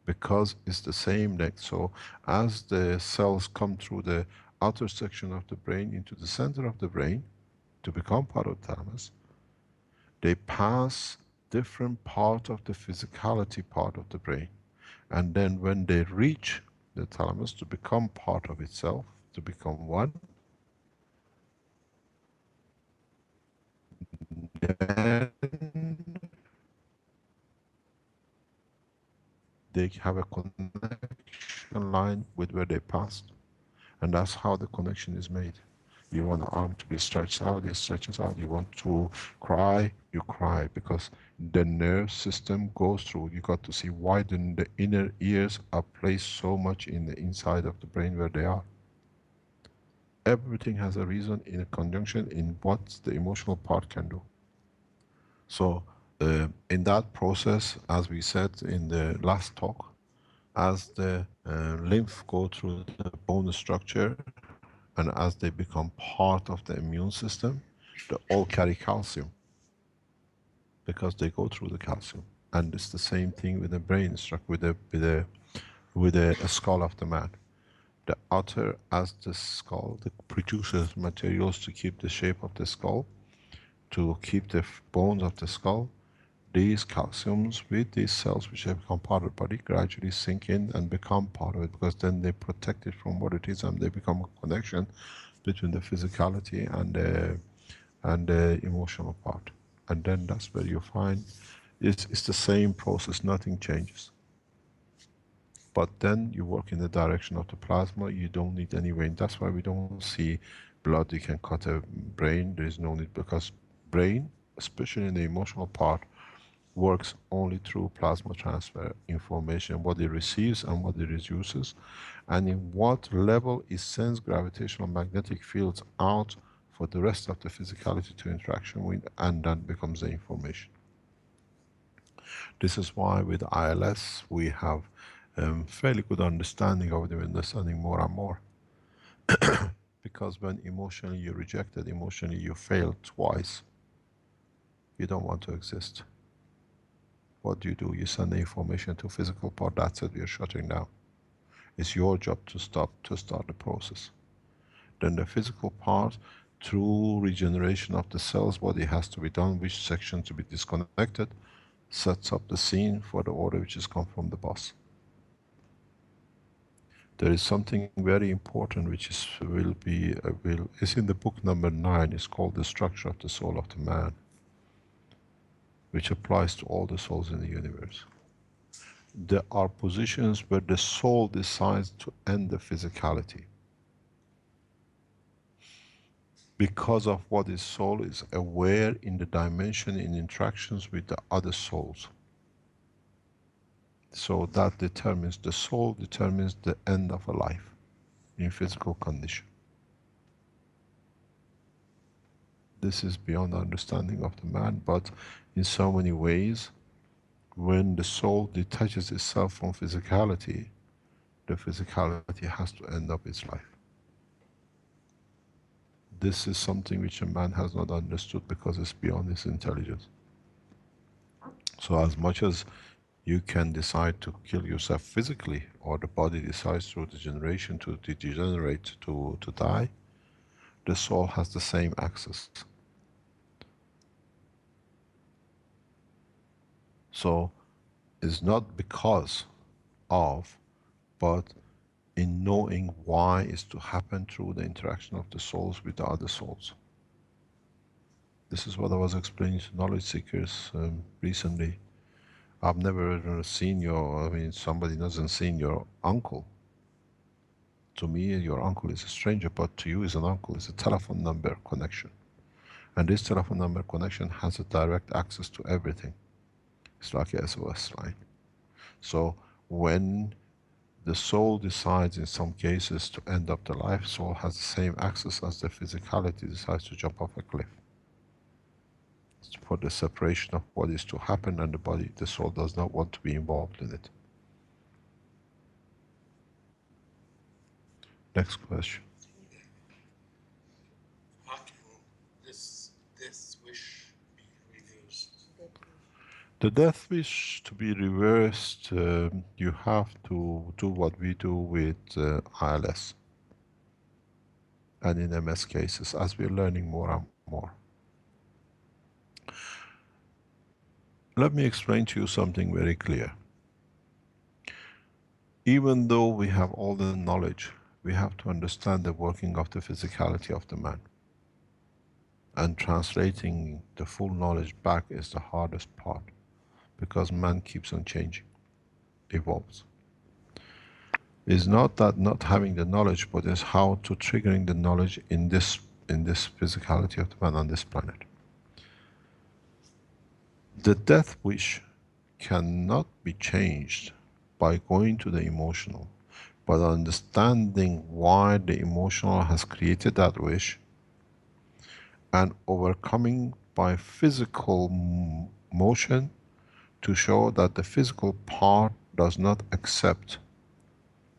because it's the same length. So as the cells come through the outer section of the brain into the center of the brain to become part of the thalamus, they pass different part of the physicality part of the brain. And then when they reach the thalamus to become part of itself, to become one, then they have a connection line with where they passed. And that's how the connection is made. You want the arm to be stretched out, it stretches out. You want to cry, you cry, because the nerve system goes through. You got to see why the inner ears are placed so much in the inside of the brain where they are. Everything has a reason in a conjunction in what the emotional part can do. So in that process, as we said in the last talk, as the lymph go through the bone structure, and as they become part of the immune system, they all carry calcium, because they go through the calcium. And it's the same thing with the brain structure, with the skull of the man. The outer as the skull, that produces materials to keep the shape of the skull, to keep the bones of the skull. These calciums with these cells which have become part of the body gradually sink in and become part of it, because then they protect it from what it is and they become a connection between the physicality and the emotional part. And then that's where you find it's the same process, nothing changes. But then you work in the direction of the plasma, you don't need any vein. That's why we don't see blood. You can cut a brain, there is no need, because brain, especially in the emotional part, works only through plasma transfer information, what it receives and what it reduces, and in what level it sends gravitational magnetic fields out for the rest of the physicality to interaction with, and that becomes the information. This is why with ILS we have fairly good understanding of it, we're understanding more and more. Because when emotionally you're rejected, emotionally you fail twice, you don't want to exist. What do? You send the information to physical part, that's it, we are shutting down. It's your job to start the process. Then the physical part, through regeneration of the cells, what it has to be done, which section to be disconnected, sets up the scene for the order which has come from the boss. There is something very important which is is in the book number 9. It's called the structure of the soul of the man, which applies to all the souls in the universe. There are positions where the soul decides to end the physicality. Because of what his soul is aware in the dimension, in interactions with the other souls. So that determines, the soul determines the end of a life in physical condition. This is beyond understanding of the man, but in so many ways, when the soul detaches itself from physicality, the physicality has to end up its life. This is something which a man has not understood because it's beyond his intelligence. So as much as you can decide to kill yourself physically, or the body decides through degeneration to degenerate, to die, the soul has the same access. So it's not because of, but in knowing why is to happen through the interaction of the souls with the other souls. This is what I was explaining to knowledge seekers recently. I've never seen somebody doesn't seen your uncle. To me, your uncle is a stranger, but to you is an uncle, it's a telephone number connection. And this telephone number connection has a direct access to everything. It's like a SOS line. So when the soul decides in some cases to end up the life, soul has the same access as the physicality decides to jump off a cliff. It's for the separation of what is to happen, and the body, the soul does not want to be involved in it. Next question. How can this wish be reduced? The death wish to be reversed, you have to do what we do with ILS and in MS cases, as we're learning more and more. Let me explain to you something very clear. Even though we have all the knowledge, we have to understand the working of the physicality of the man. And translating the full knowledge back is the hardest part, because man keeps on changing, evolves. It's not that not having the knowledge, but it's how to triggering the knowledge in this physicality of the man on this planet. The death wish cannot be changed by going to the emotional, but understanding why the emotional has created that wish, and overcoming by physical motion to show that the physical part does not accept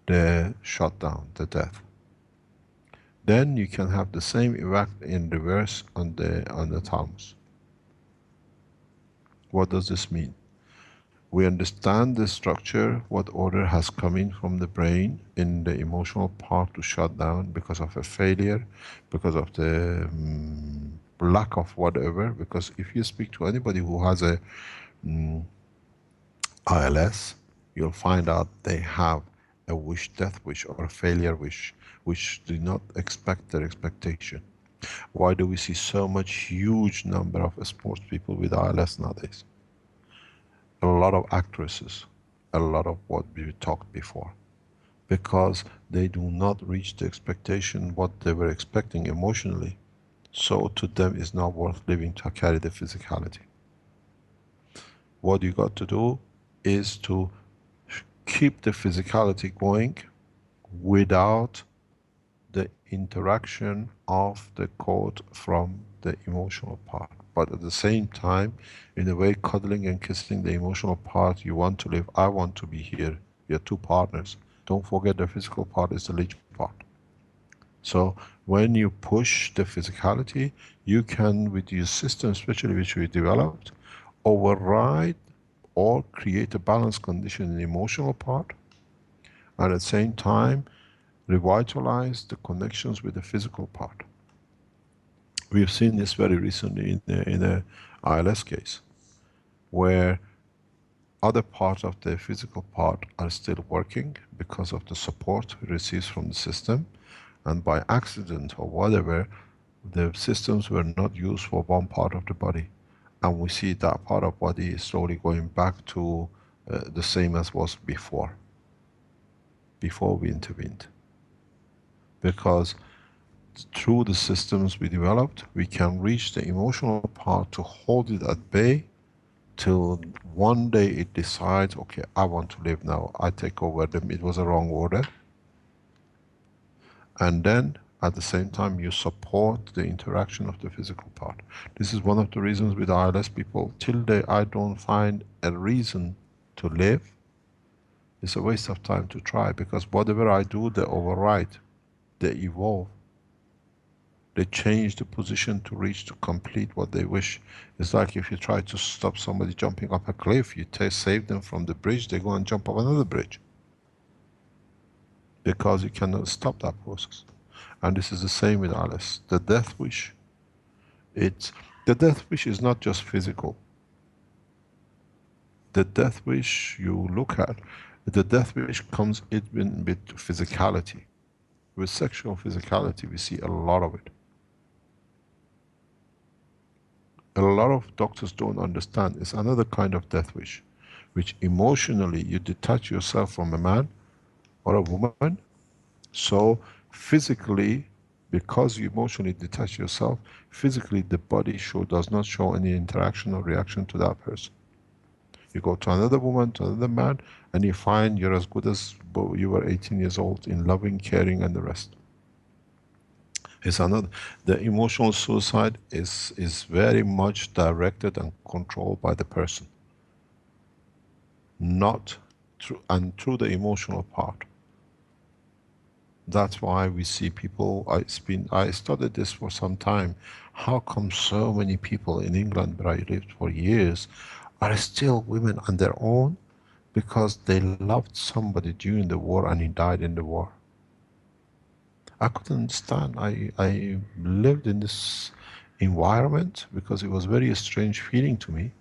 the shutdown, the death. Then you can have the same effect in reverse on the thalamus. What does this mean? We understand the structure, what order has come in from the brain in the emotional part to shut down because of a failure, because of the lack of whatever. Because if you speak to anybody who has a ILS, you'll find out they have a wish, death wish, or a failure wish, which do not expect their expectation. Why do we see so much huge number of sports people with ILS nowadays? A lot of actresses, a lot of what we talked before, because they do not reach the expectation what they were expecting emotionally. So to them it's not worth living to carry the physicality. What you got to do is to keep the physicality going without the interaction of the code from the emotional part. But at the same time, in a way, cuddling and kissing the emotional part, you want to live, I want to be here. You're two partners. Don't forget the physical part is the leech part. So when you push the physicality, you can, with your system, especially which we developed, override or create a balanced condition in the emotional part, and at the same time, revitalize the connections with the physical part. We've seen this very recently in a ILS case, where other parts of the physical part are still working because of the support it receives from the system, and by accident or whatever, the systems were not used for one part of the body. And we see that part of body is slowly going back to the same as was before we intervened. Because through the systems we developed, we can reach the emotional part to hold it at bay till one day it decides, okay, I want to live now, I take over them, it was a wrong order. And then at the same time you support the interaction of the physical part. This is one of the reasons with ILS people, till I don't find a reason to live, it's a waste of time to try, because whatever I do, they override, they evolve. They change the position to reach, to complete what they wish. It's like if you try to stop somebody jumping up a cliff, you save them from the bridge, they go and jump up another bridge. Because you cannot stop that process. And this is the same with Alice. The death wish, the death wish is not just physical. The death wish you look at, the death wish comes in with physicality. With sexual physicality, we see a lot of it. A lot of doctors don't understand. It's another kind of death wish, which emotionally you detach yourself from a man or a woman. So physically, because you emotionally detach yourself, physically the body does not show any interaction or reaction to that person. You go to another woman, to another man, and you find you're as good as you were 18 years old in loving, caring, and the rest. It's another. The emotional suicide is very much directed and controlled by the person, not through the emotional part. That's why we see people. I studied this for some time. How come so many people in England, where I lived for years, are still women on their own because they loved somebody during the war and he died in the war? I couldn't understand. I lived in this environment because it was very strange feeling to me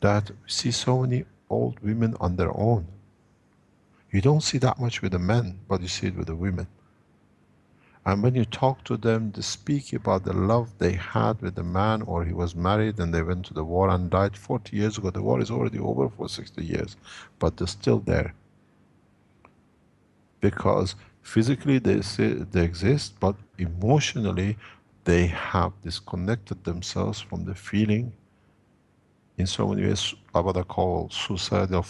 that we see so many old women on their own. You don't see that much with the men, but you see it with the women. And when you talk to them, they speak about the love they had with the man, or he was married and they went to the war and died 40 years ago. The war is already over for 60 years, but they're still there. Because physically they exist, but emotionally they have disconnected themselves from the feeling in so many ways, what I call suicidal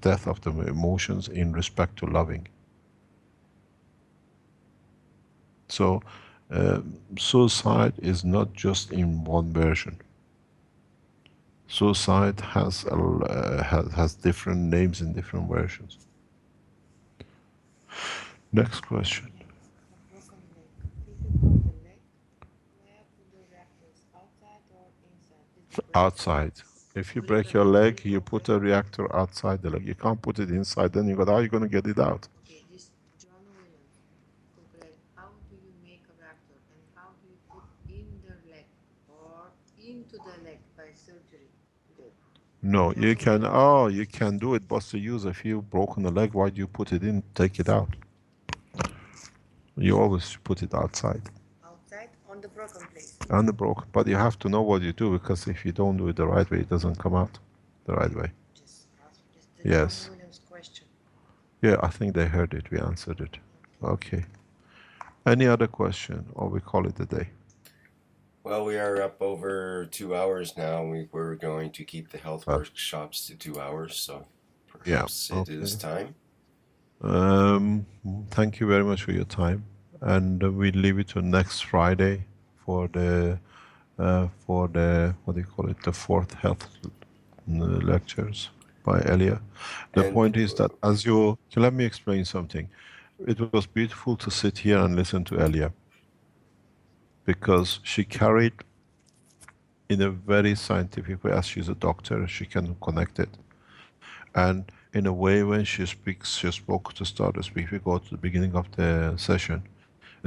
death of the emotions in respect to loving. So suicide is not just in one version. Suicide has different names in different versions. Next question. Broken leg. If you broke the leg, where would the reference, outside or inside? Outside. If you break your leg, you put a reactor outside the leg. You can't put it inside. Then you go, how are you going to get it out? Okay, this John Williams, complete. How do you make a reactor and how do you put in the leg or into the leg by surgery? Good. No, you can. Oh, you can do it. What's the use? If you've broken a leg, why do you put it in? Take it out. You always put it outside. Outside on the broken place. On the broken, but you have to know what you do, because if you don't do it the right way, it doesn't come out the right way. Just ask just the Yes. John Williams question. Yeah, I think they heard it. We answered it. Okay. Any other question, or we call it a day? Well, we are up over 2 hours now. We're going to keep the health workshops to 2 hours, so perhaps it is time. Thank you very much for your time, and we leave it to next Friday for the what do you call it, the 4th health lectures by Elia. The point is that let me explain something. It was beautiful to sit here and listen to Elia, because she carried in a very scientific way. As she's a doctor, she can connect it. And in a way, when she speaks, she spoke to start to speak. We go to the beginning of the session,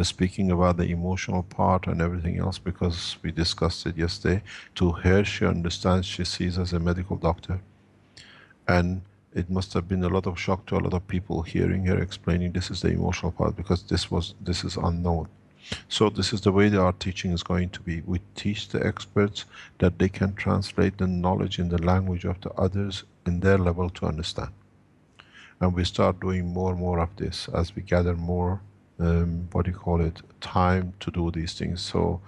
speaking about the emotional part and everything else, because we discussed it yesterday. To her, she understands, she sees as a medical doctor. And it must have been a lot of shock to a lot of people hearing her explaining this is the emotional part, because this is unknown. So this is the way that our teaching is going to be. We teach the experts that they can translate the knowledge in the language of the others in their level to understand. And we start doing more and more of this as we gather more, time to do these things. So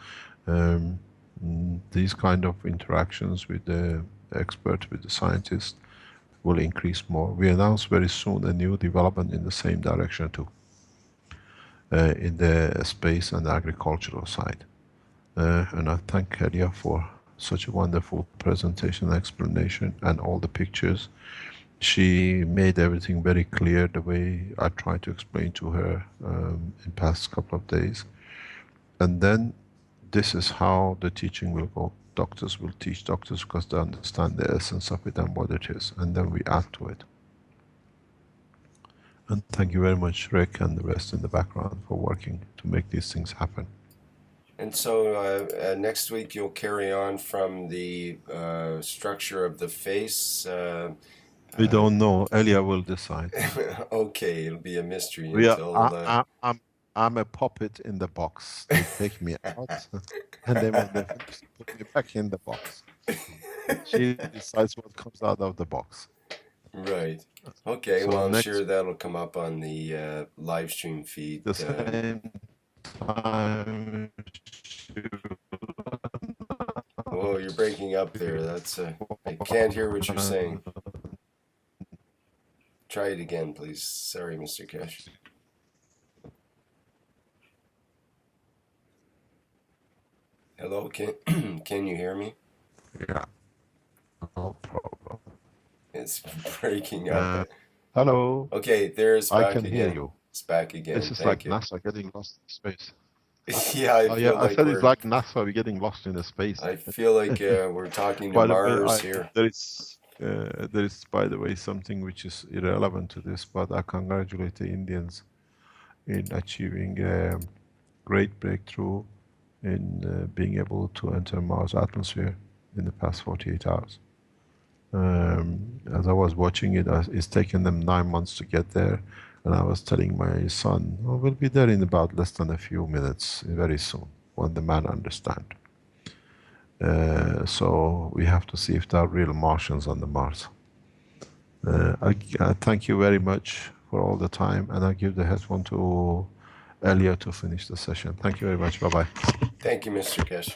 these kind of interactions with the expert, with the scientist, will increase more. We announce very soon a new development in the same direction too. In the space and agricultural side. And I thank Elia for such a wonderful presentation, explanation, and all the pictures. She made everything very clear the way I tried to explain to her in past couple of days. And then this is how the teaching will go. Doctors will teach doctors because they understand the essence of it and what it is. And then we add to it. And thank you very much, Rick, and the rest in the background for working to make these things happen. And so next week you'll carry on from the structure of the face. We don't know. Elia will decide. Okay, it'll be a mystery until... I'm a puppet in the box. They take me out, and then when they finish, they put me back in the box. She decides what comes out of the box. Right. Okay, So well, I'm sure that'll come up on the live stream feed. The same time. Whoa, you're breaking up there. That's I can't hear what you're saying. Try it again, please. Sorry, Mr. Kesh. Hello, can you hear me? Yeah, no problem. It's breaking up. Hello. Okay, there's back again. I can hear you. It's back again. This is like NASA getting lost in space. Yeah, I said it's like NASA, we're getting lost in the space. I feel like we're talking to Mars here. There is, by the way, something which is irrelevant to this, but I congratulate the Indians in achieving a great breakthrough in being able to enter Mars atmosphere in the past 48 hours. As I was watching it, it's taken them 9 months to get there, and I was telling my son, oh, we'll be there in about less than a few minutes, very soon, when the man understand. So we have to see if there are real Martians on the Mars. I thank you very much for all the time, and I give the headphone to Elia to finish the session. Thank you very much. Bye-bye. Thank you, Mr. Kesh.